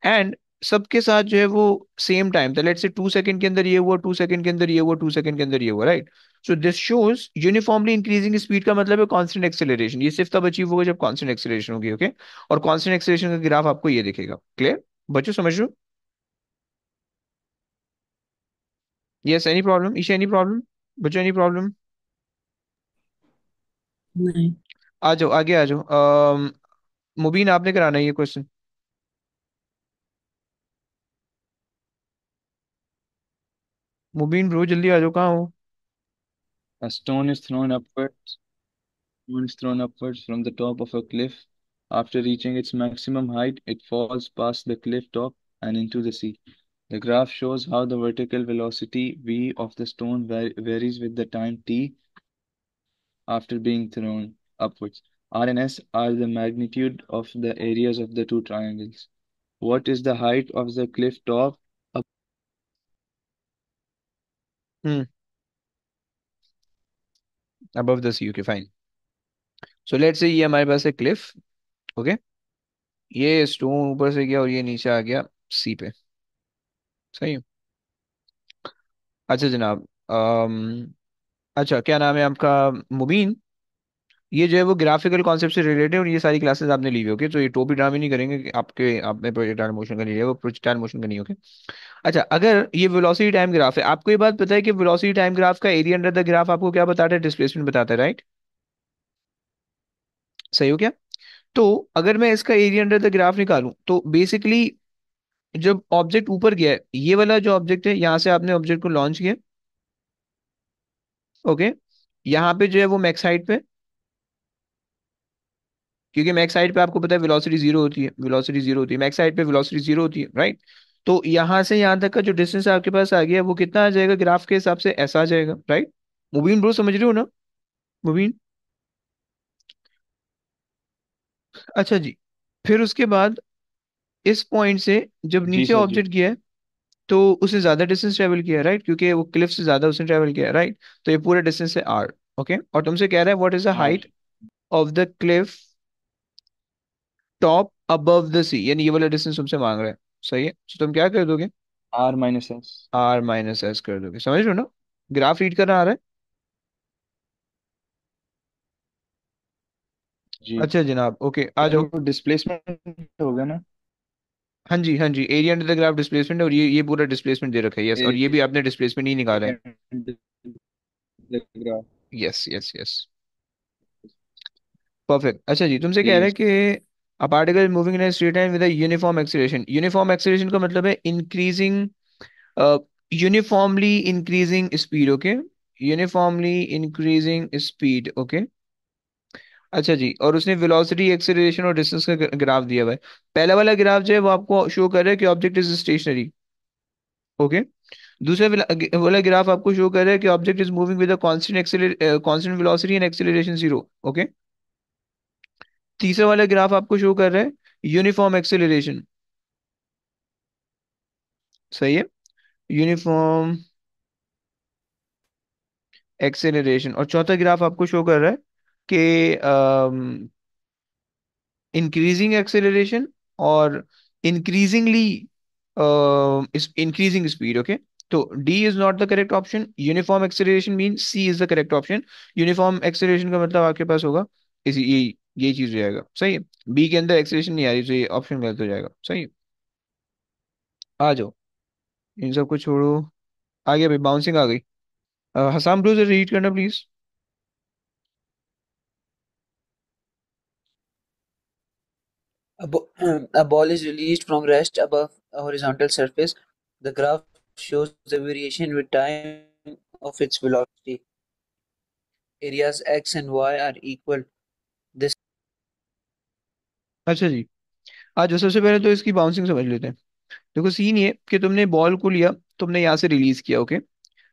एंड सबके साथ जो है वो सेम टाइम था, लेट्स से 2 सेकंड के अंदर ये हुआ, 2 सेकंड के अंदर ये हुआ, 2 सेकंड के अंदर ये हुआ, right. So this shows uniformly increasing speed का मतलब है कांस्टेंट एक्सेलरेशन, ये सिर्फ तब अचीव होगा जब कांस्टेंट एक्सेलरेशन होगी, ओके। और कांस्टेंट एक्सेलरेशन का ग्राफ आपको ये दिखेगा, क्लियर? बच्चों समझ रहे हो? Yes, any problem Isha, any problem? बच्चों, एनी प्रॉब्लम?
नहीं।
आ जाओ, आगे आ जाओ। मुबीन, आपने कराना है ये क्वेश्चन। मुबीन ब्रो, जल्दी आ जाओ, कहाँ हो?
A stone is thrown upwards. Stone is thrown upwards from the top of a cliff. After reaching its maximum height, it falls past the cliff top and into the sea. The graph shows how the vertical velocity v of the stone varies with the time t after being thrown upwards. R and S are the magnitude of the areas of the two triangles. What is the height of the cliff top?
Hmm, above the sea, okay fine. So let's say ये हमारे पास है Cliff, okay. ये stone ऊपर से गया और ये नीचे आ गया सी पे, सही है। अच्छा जनाब, अच्छा क्या नाम है आपका? मुबीन, ये जो है वो ग्राफिकल कॉन्सेप्ट से रिलेटेड है और ये सारी क्लासेस आपने ली हुई, ओके। तो ये टॉपिक ड्रामे नहीं करेंगे कि आपने प्रोजेक्टाइल मोशन का नहीं लिया, वो प्रोजेक्टाइल मोशन का नहीं, ओके। अच्छा, अगर ये वेलोसिटी टाइम ग्राफ है, आपको ये बात पता है कि वेलोसिटी टाइम ग्राफ का एरिया अंडर द ग्राफ आपको क्या बताता है? डिस्प्लेसमेंट बताता है, राइट? सही हो क्या? तो अगर मैं इसका एरिया अंडर द ग्राफ निकालूं तो बेसिकली जब ऑब्जेक्ट ऊपर गया है, ये वाला जो ऑब्जेक्ट है, यहाँ से आपने ऑब्जेक्ट को लॉन्च किया, ओके। यहाँ पे जो है वो मैक्स हाइट पे, क्योंकि मैक्स हाइट पे आपको पता है वेलोसिटी जीरो होती है, वेलोसिटी जीरो होती है मैक्स हाइट पे, वेलोसिटी जीरो होती है, राइट। तो यहाँ से यहाँ तक का जो डिस्टेंस आपके पास आ गया वो कितना आ जाएगा ग्राफ के हिसाब से? ऐसा आ जाएगा, राइट। मुबीन ब्रो, समझ रहे हो ना? मुबीन, अच्छा जी। फिर उसके बाद इस पॉइंट से जब
जी
नीचे
सर जी।
ऑब्जेक्ट गया है, तो उसने ज्यादा डिस्टेंस ट्रेवल किया है, राइट, क्योंकि वो क्लिफ से ज्यादा उसने ट्रेवल किया है, राइट। तो ये पूरा डिस्टेंस है आर, ओके। और तुमसे कह रहा है what is the
R
height of the cliff top above the sea, यानी ये वाला डिस्टेंस तुमसे मांग रहा है, सही है। तो तुम क्या कर दोगे?
R minus S.
R minus S कर दोगे, समझ रहे हो ना? ग्राफ रीड करना आ रहा है?
जी।
अच्छा जनाब, ओके, आ
सर
जाओ।
वो डिस्प्लेसमेंट होगा ना?
हाँ जी, area under the graph displacement, और ये पूरा डिस्प्लेसमेंट दे रखा है, यस, और ये भी आपने डिस्प्लेसमेंट ही निकाला है।
Graph.
Yes yes yes, perfect. अच्छा जी, तुमसे कह रहा
जी।
है कि a particle moving in a straight line with a uniform acceleration, uniform acceleration का मतलब है increasing, uniformly increasing speed, okay, uniformly increasing speed, okay. अच्छा जी, और उसने वेलोसिटी, एक्सेलरेशन और डिस्टेंस का ग्राफ दिया हुआ है। पहला वाला ग्राफ जो है वो आपको शो कर रहा है कि ऑब्जेक्ट इज स्टेशनरी, ओके। दूसरा वाला ग्राफ आपको शो कर रहा है कि object is moving with a constant velocity and acceleration zero, okay. तीसरा वाला ग्राफ आपको शो कर रहा है यूनिफॉर्म एक्सेलरेशन, सही है, यूनिफॉर्म एक्सेलरेशन। और चौथा ग्राफ आपको शो कर रहा है कि इंक्रीजिंग एक्सेलरेशन और इंक्रीजिंगली इंक्रीजिंग स्पीड, ओके। तो D is not the correct option, uniform acceleration mean C is the correct option. Uniform acceleration का मतलब आपके पास होगा इसी ये चीज हो जाएगा, सही है। बी के अंदर एक्सेलरेशन नहीं आ रही, तो ये ऑप्शन गलत हो जाएगा, सही है। आ जाओ, इन सबको छोड़ो, आ गया भाई, बाउंसिंग आ गई। हसाम ब्रो से रीड करना please.
A ball is released from rest above a horizontal surface. The graph shows the variation with time of its velocity. Areas x and y are equal. This
अच्छा जी, आज सबसे पहले तो इसकी bouncing समझ लेते हैं। देखो सीन ये कि तुमने बॉल को लिया, तुमने यहाँ से रिलीज किया, okay,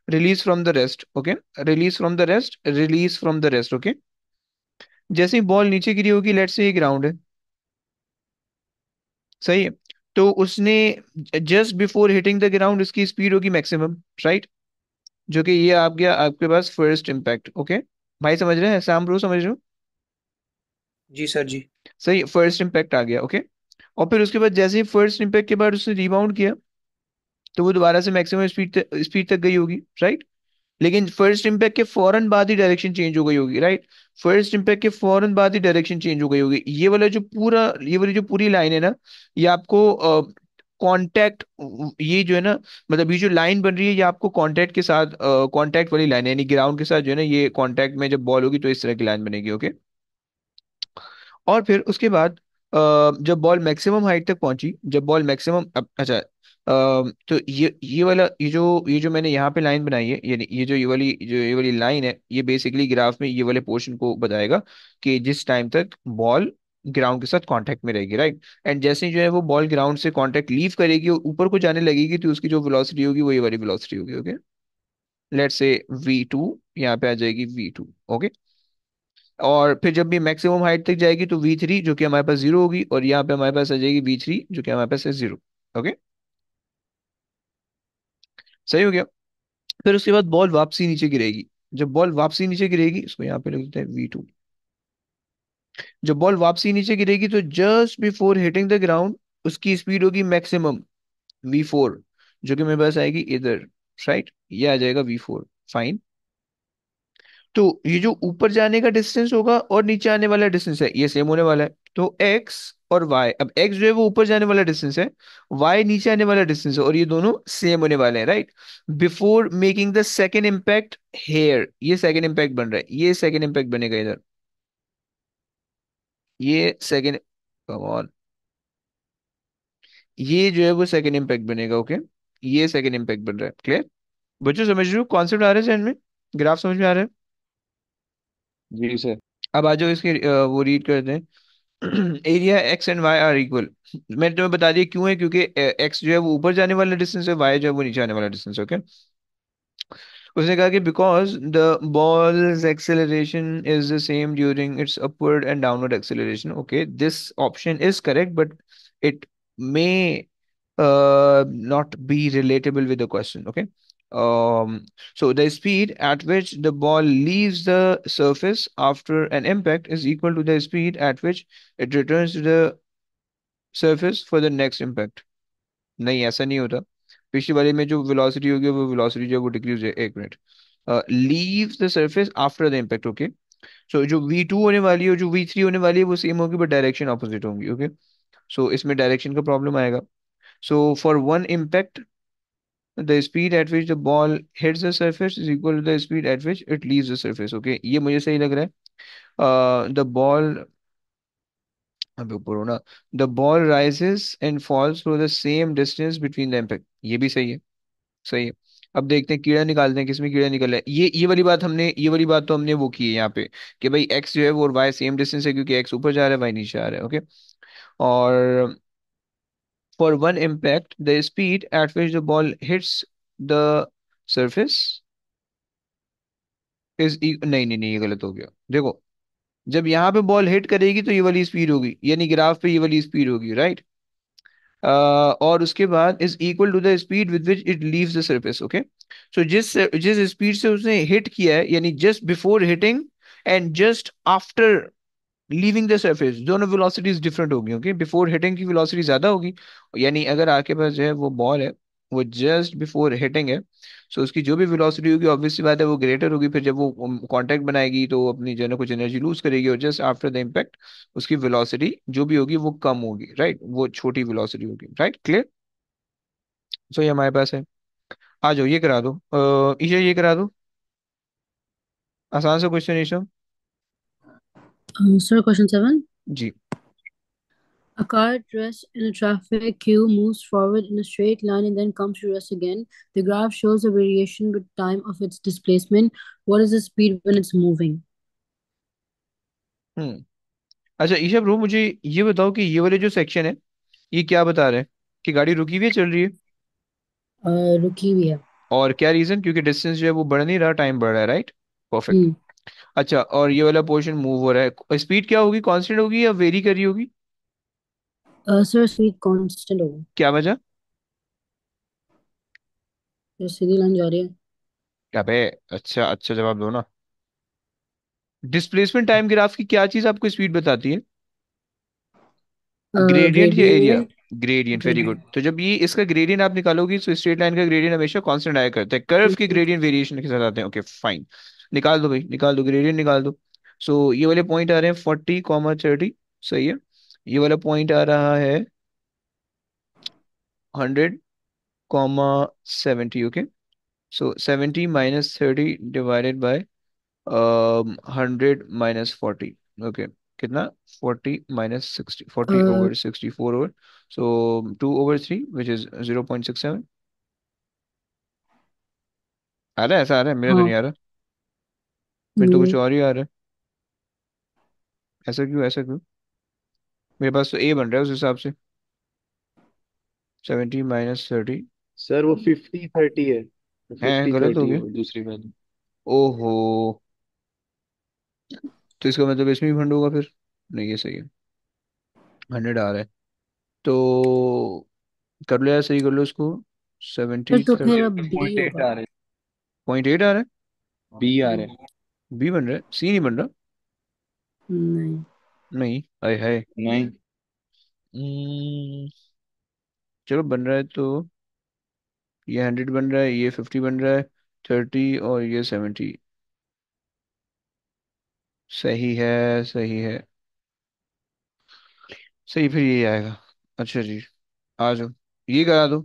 release from the rest, okay, release from the rest, release from the rest, okay. जैसे ही बॉल नीचे गिरी होगी, लेट्स से ये ग्राउंड है, सही है। तो उसने just before hitting the ground उसकी स्पीड होगी मैक्सिमम, राइट, जो कि ये आ गया आपके पास फर्स्ट इम्पैक्ट, ओके। भाई समझ रहे हैं, सैम ब्रो समझ रहे हो?
जी सर जी।
सही, फर्स्ट इम्पैक्ट आ गया, ओके। और फिर उसके बाद जैसे ही फर्स्ट इम्पैक्ट के बाद उसने रिबाउंड किया, तो वो दोबारा से मैक्सिमम स्पीड तक गई होगी, राइट। लेकिन फर्स्ट इम्पैक्ट के फौरन बाद ही डायरेक्शन चेंज हो गई होगी, राइट। फर्स्ट इम्पैक्ट के फौरन बाद ही डायरेक्शन चेंज हो गई होगी। ये वाली जो पूरी लाइन है ना, ये आपको कांटेक्ट, ये जो है ना, मतलब ये जो लाइन बन रही है, ये आपको कांटेक्ट के साथ, कांटेक्ट वाली लाइन है, यानी ग्राउंड के साथ जो है ना, ये कांटेक्ट में जब बॉल होगी तो इस तरह की लाइन बनेगी, ओके। और फिर उसके बाद जब बॉल मैक्सिमम हाइट तक पहुंची, जब बॉल मैक्सिमम, अच्छा, तो ये वाला, ये जो मैंने यहाँ पे लाइन बनाई है, ये जो ये वाली लाइन है, ये बेसिकली ग्राफ में ये वाले पोर्शन को बताएगा कि जिस टाइम तक बॉल ग्राउंड के साथ कांटेक्ट में रहेगी, राइट। एंड जैसे ही जो है वो बॉल ग्राउंड से कांटेक्ट लीव करेगी और ऊपर को जाने लगेगी, तो उसकी जो वेलोसिटी होगी वो ये वाली वेलोसिटी होगी, ओके। लेट्स से V2, यहाँ पे आ जाएगी V2, ओके। और फिर जब भी मैक्सिमम हाइट तक जाएगी तो V3 जो कि हमारे पास जीरो होगी, और यहाँ पे हमारे पास आ जाएगी V3 जो कि हमारे पास है जीरो, ओके। सही हो गया। फिर उसके बाद बॉल वापसी नीचे गिरेगी। जब बॉल वापसी नीचे गिरेगी, इसको यहाँ पे लिख देते हैं V2। जब बॉल वापसी नीचे गिरेगी तो just before hitting the ground उसकी स्पीड होगी मैक्सिमम V4, जो कि मेरे पास आएगी इधर, राइट, ये आ जाएगा V4, फाइन। तो ये जो ऊपर जाने का डिस्टेंस होगा और नीचे आने वाला डिस्टेंस है, ये सेम होने वाला है। तो x और y, अब x जो है वो ऊपर जाने वाला डिस्टेंस है, y नीचे आने वाला डिस्टेंस है, और ये दोनों सेम होने वाले हैं, right. Before making the second impact here, ये सेकेंड इम्पैक्ट बन रहा है, ये सेकेंड इम्पैक्ट बनेगा इधर, ये सेकेंड, कम ऑन, ये जो है वो सेकेंड इम्पैक्ट बनेगा, ओके। ये सेकेंड इम्पैक्ट बन रहा है, क्लियर? बच्चों समझ रहे हो, कॉन्सेप्ट आ रहा है समझ में, ग्राफ समझ में आ रहा है?
जी सर।
अब आ जाओ इसके वो रीड करते हैं। Area x and Y are equal. मैंने तुम्हें बता दिया क्यों है, क्योंकि एक्स जो है वो ऊपर जाने वाला डिस्टेंस है, वाई जो है वो नीचे आने वाला डिस्टेंस है, ओके। उसने कहा कि because the balls acceleration is the same during its upward and downward acceleration, okay, this option is correct, but it may not be relatable with the question, okay. So the speed at which the ball leaves the surface after an impact is equal to the speed at which it returns to the surface for the next impact. नहीं, ऐसा नहीं होता। पिछली वाले में जो velocity होगी वो वेलोसिटी जो है वो डिक्रीज है, एक minute, leave the surface after the impact, okay. So जो V2 होने वाली है और जो V3 होने वाली है वो सेम होगी, बट डायरेक्शन ऑपोजिट होंगी, ओके। सो इसमें डायरेक्शन का प्रॉब्लम आएगा। So for one impact, the speed at which the ball hits the surface is equal to the speed at which it leaves the surface. Okay, ये मुझे सही लग रहा है. The ball, अभी ऊपर हो ना, the ball rises and falls through the same distance between the impact. ये भी सही है. सही है. अब देखते हैं कीड़ा निकालते हैं, किसमें कीड़ा निकल रहा है. ये वाली बात हमने, ये वाली बात तो हमने वो की है यहाँ पे, कि भाई एक्स जो है वो और वाई सेम डिस्टेंस है, क्योंकि एक्स ऊपर जा रहा है वाई नीचे आ रहा है. ओके. और for one impact the speed at which the ball hits the surface is नहीं नहीं नहीं, ये गलत हो गया. देखो, जब यहाँ पे बॉल हिट करेगी तो ये वाली स्पीड होगी, यानी ग्राफ पे ये वाली स्पीड होगी, राइट. और उसके बाद is equal to the speed with which it leaves the surface. Okay. So जिस जिस स्पीड से उसने हिट किया है, यानी just before hitting and just after leaving the surface, दोनों वेलोसिटीज डिफरेंट होगी. ओके. बिफोर हिटिंग की वेलोसिटी ज्यादा होगी, यानी अगर आपके पास जो है वो बॉल है, वो जस्ट बिफोर हिटिंग है, सो उसकी जो भी वेलोसिटी होगी ऑब्वियसली बात है वो ग्रेटर होगी. फिर जब वो कांटेक्ट बनाएगी तो अपनी जो है ना कुछ एनर्जी लूज करेगी, और जस्ट आफ्टर द इम्पैक्ट उसकी वेलोसिटी जो भी होगी वो कम होगी, राइट. वो छोटी वेलोसिटी होगी, राइट. क्लियर. सो ये हमारे पास है. आ जाओ ये करा दो. ईशा ये करा दो, आसान सा क्वेश्चन ईशा.
Sir, question 7.
जी.
A car at rest in a traffic queue moves forward in a straight line and then comes to rest again. The graph shows a variation with time of its displacement. What is the speed when it's moving?
हम्म. अच्छा Isha bro, मुझे ये बताओ कि ये वाले जो section है ये क्या बता रहे हैं, कि गाड़ी रुकी हुई है, चल रही है.
रुकी हुई है.
और क्या रीजन, क्योंकि डिस्टेंस जो है वो बढ़ नहीं रहा, टाइम बढ़ रहा है, राइट. परफेक्ट.
हम्म.
अच्छा, और ये वाला पोर्शन मूव हो रहा है, स्पीड क्या होगी, कांस्टेंट होगी या वेरी कर रही होगी.
सर, स्पीड कांस्टेंट होगा.
क्या वजह.
जो सीधी लाइन जा रही है.
क्या बे. अच्छा अच्छा जवाब दो ना. डिस्प्लेसमेंट टाइम ग्राफ की क्या चीज आपको स्पीड बताती है, ग्रेडियंट या area.
Gradient.
Gradient, very good.
Gradient.
तो जब ये इसका ग्रेडियंट आप निकालोगी तो स्ट्रेट लाइन का ग्रेडियंट हमेशा कांस्टेंट आया करता है, कर्व के ग्रेडियंट वेरिएशन के साथ आते हैं. Okay fine. निकाल दो भाई, निकाल दो, ग्रेडियंट निकाल दो. सो ये वाले पॉइंट आ रहे हैं 40, 30. सही है. ये वाला पॉइंट आ रहा है 100, 70. Okay. So 70 - 30 divided by 100 - 40. Okay. कितना, 40 - 60, 40/64 ओवर. So 2/3 which is 0.67. आ रहा है, ऐसा आ रहा है, मेरा तो
हाँ.
नहीं आ रहा. फिर तो कुछ
नहीं.
और ही आ रहा है. ऐसा क्यों, ऐसा क्यों. मेरे पास तो ए बन रहा है उस हिसाब से. 70 - 30.
सर वो 50-30 है,
है,
फिफ्टी
गलत हो
थर्टी
गया.
है दूसरी वाली।
ओहो. तो इसका मतलब इसमें भी भंड होगा फिर. नहीं, ये सही है. 100 आ रहा है. तो कर लो यार, सही कर लो इसको.
सर,
सेवेंटी
तो फिर
थर्टी
अब बी
0.8
होगा.
आ रहे हैं।
0.8 आ रहा है.
बी आ रहे हैं।
बी बन रहा है, सी नहीं बन रहा.
नहीं.
नहीं, आए हाय.
नहीं।
हम्म, चलो बन रहा है तो ये 100 बन रहा है, ये 50 बन रहा है, 30 और ये 70. सही है, सही है. सही, फिर ये आएगा. अच्छा जी. आ जाओ, ये करा दो.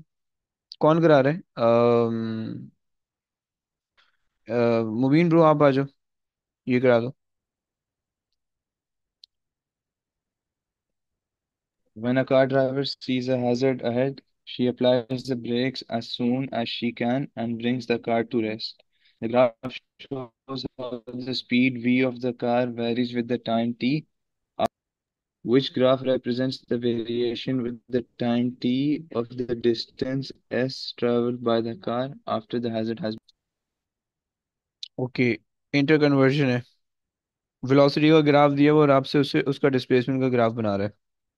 कौन करा रहा है. मुबीन ब्रो आप आ जाओ, ये करा दो.
When a car driver sees a hazard ahead, she applies the brakes as soon as she can and brings the car to rest. The graph shows how the speed v of the car varies with the time t. Which graph represents the variation with the time t of the distance s traveled by the car after the hazard has
okay. Inter conversion है. Velocity का graph दिया हुआ और आपसे उससे उसका displacement का graph बना रहा है,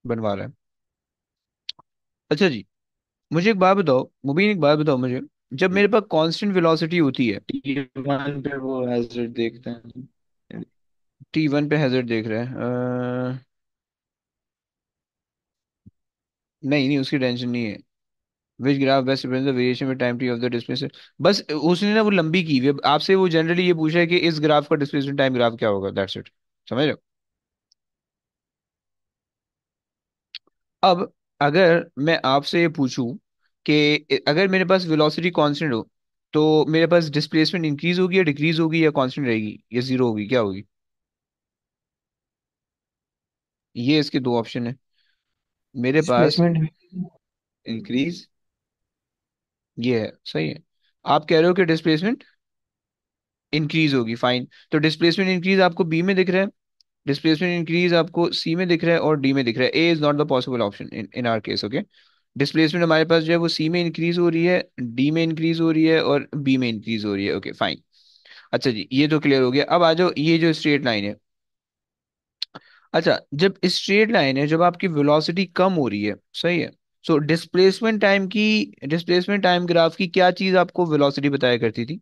बनवा रहा है. अच्छा जी, मुझे एक बात बताओ मुबीन, एक बात बताओ मुझे. जब
been?
मेरे पास कांस्टेंट वेलोसिटी होती है,
T1 पे वो hazard देखते हैं।
T1 पे हैजर्ड देख रहे हैं. नहीं नहीं, उसकी टेंशन नहीं है. Which graph best represent the variation with time T of the displacement. बस उसने ना वो लंबी की हुई है. आपसे वो जनरली ये पूछा है कि इस ग्राफ का डिस्प्लेसमेंट टाइम ग्राफ क्या होगा, दैट्स इट. समझ रहे हो. अब अगर मैं आपसे ये पूछूं कि अगर मेरे पास वेलोसिटी कांस्टेंट हो, तो मेरे पास डिस्प्लेसमेंट इंक्रीज होगी या डिक्रीज होगी या कांस्टेंट रहेगी या जीरो होगी, क्या होगी? ये इसके दो ऑप्शन है मेरे पास।
डिस्प्लेसमेंट।
इंक्रीज, ये है सही है। आप कह रहे हो कि डिस्प्लेसमेंट इंक्रीज होगी, फाइन। तो डिस्प्लेसमेंट इंक्रीज आपको बी में दिख रहा है, डिस्प्लेसमेंट इंक्रीज आपको सी में दिख रहा है और डी में दिख रहा है। A is not the possible option in in our case, okay. Displacement हमारे पास जो है वो सी में इंक्रीज हो रही है, डी में इंक्रीज हो रही है और बी में इंक्रीज हो रही है, ओके फाइन। अच्छा जी, ये तो क्लियर हो गया। अब आ जाओ, ये जो स्ट्रेट लाइन है, अच्छा जब स्ट्रेट लाइन है, जब आपकी वेलोसिटी कम हो रही है, सही है, सो डिस्प्लेसमेंट टाइम ग्राफ की क्या चीज आपको वेलोसिटी बताया करती थी?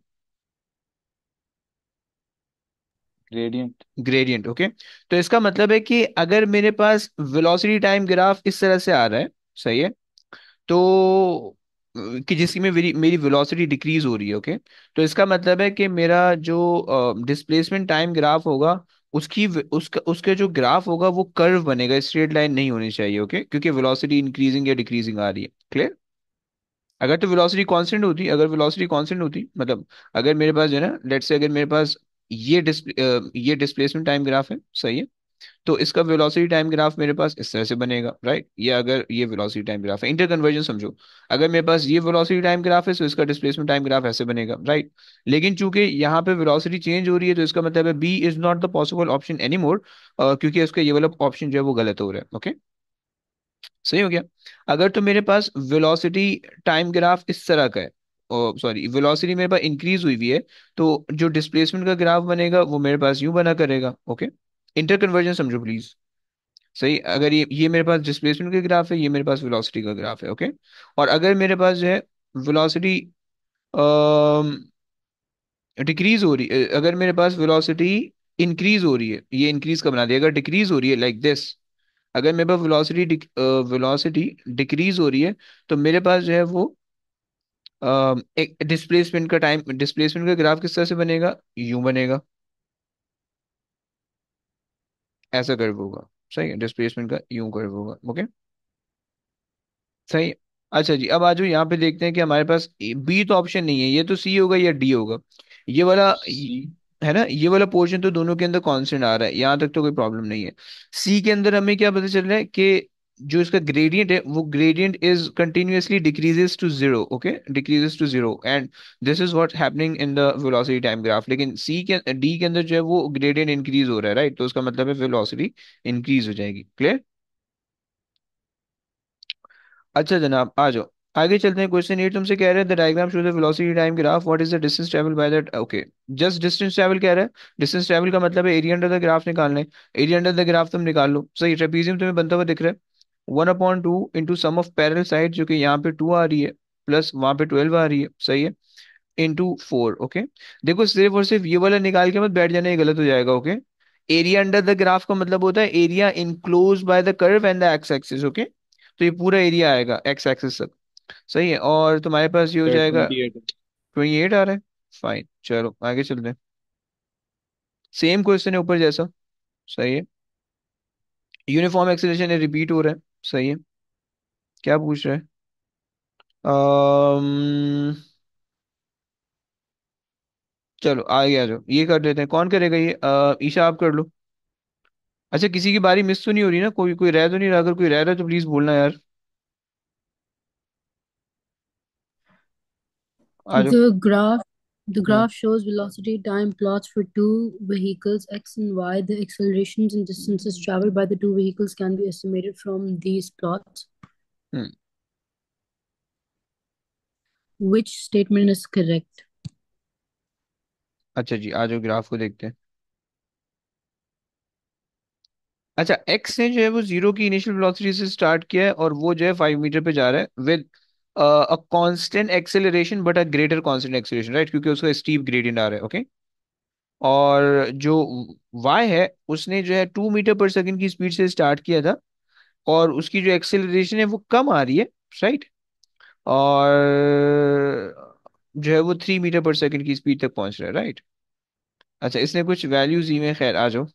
ग्रेडियंट।
Gradient, okay. तो इसका मतलब है कि अगर मेरे पास वेलोसिटी टाइम ग्राफ इस तरह से आ रहा है, सही है, तो कि जिसकी में मेरी मेरी वेलोसिटी डिक्रीज हो रही है, ओके। तो इसका मतलब है कि मेरा जो डिस्प्लेसमेंट टाइम ग्राफ होगा, उसका उसके जो ग्राफ होगा वो कर्व बनेगा, स्ट्रेट लाइन नहीं होनी चाहिए, ओके, क्योंकि वेलोसिटी इंक्रीजिंग या डिक्रीजिंग आ रही है, क्लियर। अगर तो वेलोसिटी कांस्टेंट होती, अगर वेलोसिटी कांस्टेंट होती, मतलब अगर मेरे पास जो है ना, लेट्स से अगर मेरे पास ये डिस्प्लेसमेंट टाइम ग्राफ है, सही है, तो इसका वेलोसिटी टाइम ग्राफ मेरे पास इस तरह से बनेगा, राइट। ये अगर ये वेलोसिटी टाइम ग्राफ है, इंटर कन्वर्जन समझो, अगर मेरे पास ये वेलोसिटी टाइम ग्राफ है तो इसका डिस्प्लेसमेंट टाइम ग्राफ ऐसे बनेगा, राइट। लेकिन चूंकि यहाँ पे वेलोसिटी चेंज हो रही है, तो इसका मतलब है B is not the possible option any more, क्योंकि उसका ये वाला ऑप्शन जो है वो गलत हो रहा है, ओके। सही हो गया। अगर तो मेरे पास वेलोसिटी टाइम ग्राफ इस तरह का है, सॉरी वेलोसिटी मेरे पास इंक्रीज हुई हुई है, तो जो डिस्प्लेसमेंट का ग्राफ बनेगा वो मेरे पास यूं बना करेगा, ओके। इंटर कन्वर्जन समझो प्लीज। सही, अगर ये मेरे पास डिस्प्लेसमेंट का ग्राफ है, ये मेरे पास वेलोसिटी का ग्राफ है, ओके। और अगर मेरे पास जो है वेलोसिटी डिक्रीज हो रही अगर मेरे पास वेलोसिटी इंक्रीज हो रही है, ये इंक्रीज का बना दिया, अगर डिक्रीज हो रही है लाइक दिस, अगर मेरे पास वेलोसिटी डिक्रीज हो रही है, तो मेरे पास जो है वो एक डिस्प्लेसमेंट का ग्राफ किस तरह से बनेगा, यूं बनेगा, ऐसा कर्व होगा। सही है, डिस्प्लेसमेंट का यूं कर्व होगा, ओके। सही है। अच्छा जी, अब आ जाओ यहाँ पे देखते हैं कि हमारे पास बी तो ऑप्शन नहीं है, ये तो सी होगा या डी होगा। ये वाला
सी।
है ना, ये वाला पोर्शन तो दोनों के अंदर कांस्टेंट आ रहा है, यहाँ तक तो कोई प्रॉब्लम नहीं है। सी के अंदर हमें क्या पता चल रहा है कि जो इसका ग्रेडियंट है वो gradient is continuously decreases to zero, okay, decreases to zero, and this is what happening in the velocity time graph. लेकिन सी के डी के अंदर जो है वो ग्रेडियंट इंक्रीज हो रहा है, राइट, तो उसका मतलब है वेलोसिटी इंक्रीज हो जाएगी, क्लियर। अच्छा जनाब, आ जाओ आगे चलते हैं। क्वेश्चन 8 तुमसे कह रहे हैं the diagram show the velocity time graph, what is the distance travel by that, okay. Just distance travel कह रहा है, डिस्टेंस ट्रेवल का मतलब है एरिया अंडर द ग्राफ निकालना है। एरिया अंडर द ग्राफ तुम निकाल लो, सही। ट्रेपीजियम तुम्हें बनता हुआ दिख रहा है, 1/2 into sum of parallel side, जो कि यहाँ पे 2 आ रही है, प्लस वहां पे 12 आ रही है, सही है, इंटू 4, ओके। देखो सिर्फ और सिर्फ ये वाला निकाल के मत बैठ जाना, ये गलत हो जाएगा, okay. Area under the graph का मतलब होता है area enclose by the curve and the x axis, okay. तो ये पूरा एरिया आएगा एक्स एक्सिस तक, सही है। और तुम्हारे पास ये हो जाएगा
28।
28 आ रहा है, फाइन। चलो आगे चलते हैं, सेम क्वेश्चन है ऊपर जैसा, सही है। यूनिफॉर्म एक्सेलरेशन है, रिपीट हो रहा है, सही है। क्या पूछ रहा है? चलो आगे आ जाओ, ये कर लेते हैं, कौन करेगा ये? ईशा आप कर लो। अच्छा किसी की बारी मिस तो नहीं हो रही ना, कोई कोई रह तो नहीं रहा? अगर कोई रह रहा है तो प्लीज बोलना यार, आ जाओ।
The graph the
hmm
graph shows velocity time plots for two vehicles X and Y. The accelerations and distances traveled by the two vehicles can be estimated from these plots.
Hmm.
Which statement is correct?
अच्छा जी, आ जाओ graph को देखते हैं। अच्छा x ने जो है वो जीरो की इनिशियल वेलोसिटी से स्टार्ट किया है और वो जो है 5 मीटर पे जा रहा है with a constant acceleration but a greater constant acceleration, right, क्योंकि उसका स्टीप ग्रेडियंट आ रहा है, ओके। और जो वाई है, उसने जो है 2 मीटर पर सेकंड की स्पीड से स्टार्ट किया था, और उसकी जो एक्सेलरेशन है वो कम आ रही है, राइट। और जो है वो 3 मीटर पर सेकंड की स्पीड तक पहुंच रहा है, राइट। अच्छा इसने कुछ वैल्यूज दी में, खैर आ जाओ।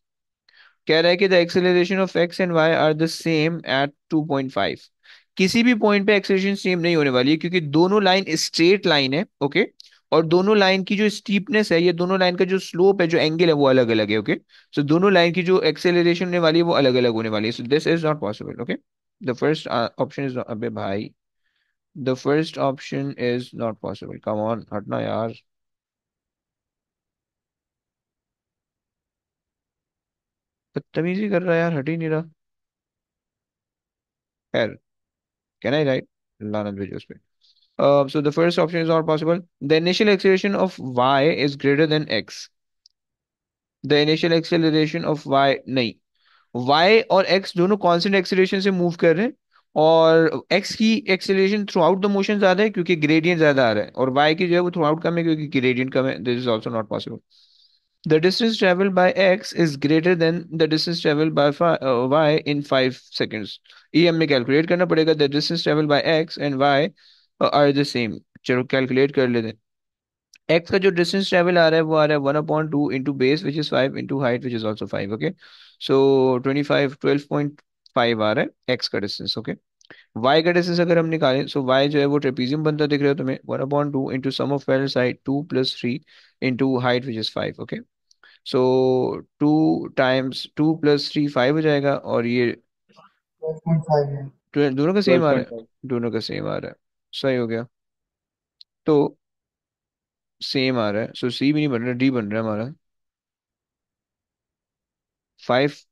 कह रहा है कि the acceleration of X and Y are the same at 2.5, किसी भी पॉइंट पे एक्सेलरेशन सेम नहीं होने वाली है, क्योंकि दोनों लाइन स्ट्रेट लाइन है, ओके। और दोनों लाइन की जो स्टीपनेस है, ये दोनों लाइन का जो स्लोप है, जो एंगल है, वो अलग अलग है, ओके। सो दोनों लाइन की जो एक्सेलरेशन होने वाली है वो अलग अलग होने वाली है, so this is not possible, okay. The first option is, अबे भाई, the first option is not possible, come on हटना यार, बदतमीजी कर रहा है यार, हट ही नहीं रहा। खैर, कैन आई राइट, लानत भेजो उस पे। So the first option is not possible. The initial acceleration of y is greater than x. The initial acceleration of y, नहीं, y और x दोनों कांस्टेंट एक्सेलरेशन से मूव कर रहे हैं, और x की acceleration through out the motion ज्यादा है क्योंकि ग्रेडियंट ज्यादा आ रहा है, और y की जो है वो थ्रू आउट कम है क्योंकि ग्रेडियंट कम है। This is also not possible. The distance traveled by x is greater than the distance traveled by y in 5 seconds. ये हमें कैलकुलेट करना पड़ेगा। The distance traveled by x and y are the same. चलो calculate कर लेते हैं। X का जो डिस्टेंस ट्रेवल आ रहा है वो आ रहा है 1/2 into base which is 5 into height which is also 5, okay. So 12.5 आ रहा है एक्स का डिस्टेंस, ओके। वाई का डिस्टेंस अगर हम निकालें, सो वाई जो है वो ट्रेपीजियम बनता दिख रहा है तुम्हें, 1/2 into sum of parallel side 2 + 3 into height which is 5, okay. So 2 times 2 + 3 5 हो जाएगा, और ये
12.5 है।
दोनों का सेम आ रहा
12.5।
है, दोनों का सेम आ रहा है, सही हो गया। तो सेम आ रहा है, सो सी भी नहीं बन रहा, डी बन रहा है हमारा। 5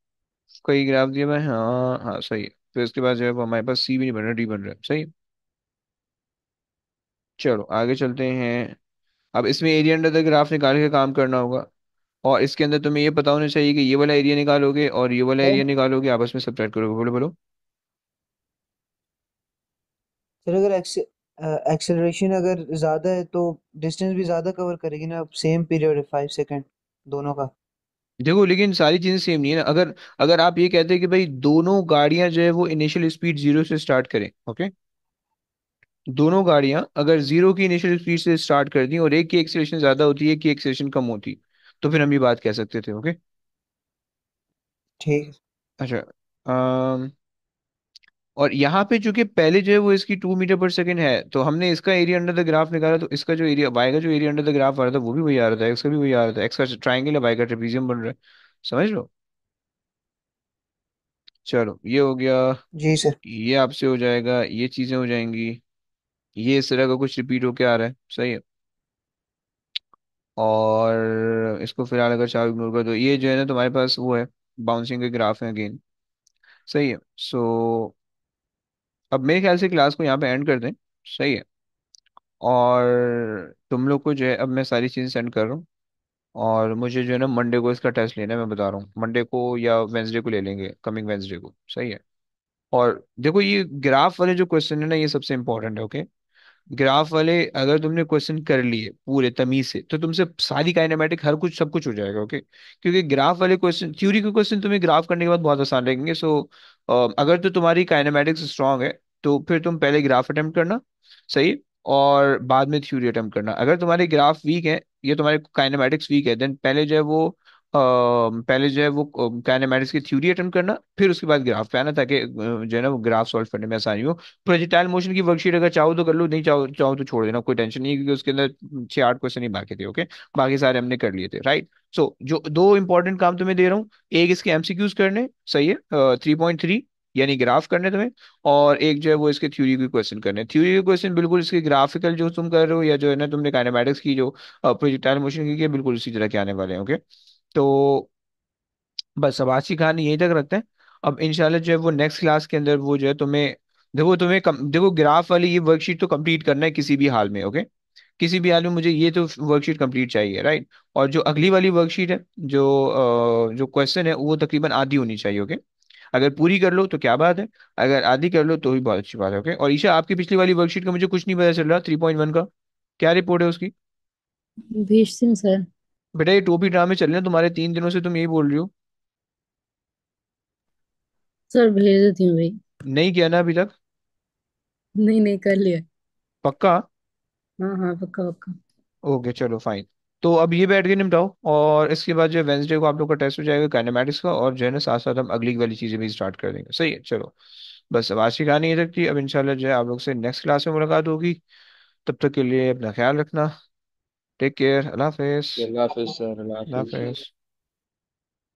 का ही ग्राफ दिया मैं, हाँ हाँ सही है। फिर इसके बाद जो है वो हमारे पास सी भी नहीं बन रहा, डी बन रहा है, सही है। चलो आगे चलते हैं। अब इसमें एरिया अंडर द ग्राफ निकाल के काम करना होगा, और इसके अंदर तुम्हें ये पता होना चाहिए कि ये वाला एरिया निकालोगे और ये वाला
सर
एरिया निकालोगे, आपस में सब्ट्रैक्ट करोगे। बोलो बोलो।
सर अगर एक्सेलरेशन अगर ज़्यादा है तो डिस्टेंस भी ज़्यादा कवर करेगी ना, अब सेम पीरियड है 5 सेकेंड दोनों का।
देखो लेकिन सारी चीजें सेम नहीं है ना। अगर अगर आप ये कहते हैं कि भाई दोनों गाड़ियां जो है वो इनिशियल स्पीड 0 से स्टार्ट करें, ओके, दोनों गाड़ियां अगर 0 की इनिशियल स्पीड से स्टार्ट कर दी और एक की एक्सेलरेशन ज्यादा होती है, एक की एक्सेलरेशन कम होती, तो फिर हम ये बात कह सकते थे, ओके।
ठीक।
अच्छा, और यहाँ पे चूंकि पहले जो है वो इसकी 2 मीटर पर सेकेंड है, तो हमने इसका एरिया अंडर द ग्राफ निकाला, तो इसका जो एरिया वाई का जो एरिया अंडर द ग्राफ आ रहा था वो भी वही आ रहा था, एक्स का भी वही आ रहा था। एक्स का ट्राइंगल है, वाई का ट्रेपीजियम बन रहा है, समझ लो। चलो ये हो गया,
जी सर।
ये आपसे हो जाएगा, ये चीजें हो जाएंगी, ये इस तरह का कुछ रिपीट होके आ रहा है, सही है। और इसको फिलहाल अगर चाहो इग्नोर कर दो, ये जो है ना तुम्हारे पास वो है, बाउंसिंग के ग्राफ है अगेन, सही है। सो अब मेरे ख्याल से क्लास को यहाँ पे एंड कर दें, सही है। और तुम लोग को जो है अब मैं सारी चीज़ें सेंड कर रहा हूँ, और मुझे जो है ना मंडे को इसका टेस्ट लेना है, मैं बता रहा हूँ, मंडे को या वेंसडे को ले लेंगे, कमिंग वेंसडे को, सही है। और देखो ये ग्राफ वाले जो क्वेश्चन है ना, ये सबसे इंपॉर्टेंट है, ओके। ग्राफ वाले अगर तुमने क्वेश्चन कर लिए पूरे तमीज से, तो तुमसे सारी काइनेमेटिक हर कुछ सब कुछ हो जाएगा, ओके। क्योंकि ग्राफ वाले क्वेश्चन, थ्योरी के क्वेश्चन तुम्हें ग्राफ करने के बाद बहुत आसान लगेंगे। सो अगर तो तुम्हारी काइनेमेटिक्स स्ट्रांग है, तो फिर तुम पहले ग्राफ अटेम्प्ट करना, सही, और बाद में थ्योरी अटेम्प्ट करना। अगर तुम्हारे ग्राफ वीक है या तुम्हारे काइनेमेटिक्स वीक है, देन पहले जो है वो पहले जो है वो काइनेमेटिक्स की थ्योरी अटेम्प्ट करना, फिर उसके बाद ग्राफ पे आना, ताकि जो है ना वो ग्राफ सॉल्व करने में आसानी हो। प्रोजेक्टाइल मोशन की वर्कशीट अगर चाहो तो कर लो, नहीं चाहो चाहो तो छोड़ देना, कोई टेंशन नहीं है, क्योंकि उसके अंदर 6 8 क्वेश्चन ही बाकी थे, ओके। बाकी सारे हमने कर लिए थे, राइट। सो जो दो इंपॉर्टेंट काम तुम्हें दे रहा हूँ, एक इसके एमसीक्यूज करने, सही है, 3.3 यानी ग्राफ करने तुम्हें, और एक जो है वो इसके थ्योरी के क्वेश्चन करने। थ्योरी के क्वेश्चन बिल्कुल इसके ग्राफिकल जो तुम कर रहे हो, या जो है ना तुमने काइनेमेटिक्स की जो प्रोजेक्टाइल मोशन की है, बिल्कुल इसी तरह के आने वाले हैं, ओके। तो बस अब आज की कहानी यहीं तक रखते हैं। अब इंशाल्लाह जो है वो नेक्स्ट क्लास के अंदर वो जो है तुम्हें, देखो ग्राफ वाली ये वर्कशीट तो कंप्लीट करना है किसी भी हाल में, ओके। किसी भी हाल में मुझे ये तो वर्कशीट कंप्लीट चाहिए, राइट। और जो अगली वाली वर्कशीट है, जो क्वेश्चन है वो तकरीबन आधी होनी चाहिए, ओके। अगर पूरी कर लो तो क्या बात है, अगर आधी कर लो तो भी बहुत अच्छी बात है, ओके। और ईशा, आपकी पिछली वाली वर्कशीट का मुझे कुछ नहीं पता चल रहा, 3.1 का क्या रिपोर्ट है उसकी?
भेजती हूँ सर।
बेटा ये टोपी ड्रामे चल रहे हैं तुम्हारे 3 दिनों से, तुम यही बोल रही हो।
सर भेज देती हूँ भाई।
नहीं किया ना अभी तक?
नहीं नहीं, कर लिया।
पक्का?
हाँ हाँ, पक्का पक्का।
ओके चलो फाइन। तो अब ये बैठ के निपटाओ, और इसके बाद जो है वेंसडे को आप लोग का टेस्ट हो जाएगा काइनेमेटिक्स का, और जो है ना साथ साथ हम अगली वाली चीजें भी स्टार्ट कर देंगे, सही है, चलो। बस अब आज की कहानी ये तक थी। अब इंशाल्लाह जो है आप लोग से नेक्स्ट क्लास में मुलाकात होगी। तब तक के लिए अपना ख्याल रखना। Take care. अल्लाह हाफिज़।
अल्लाह हाफिज सर, अल्लाह
अल्लाह
हाफिज।
हाफिज़।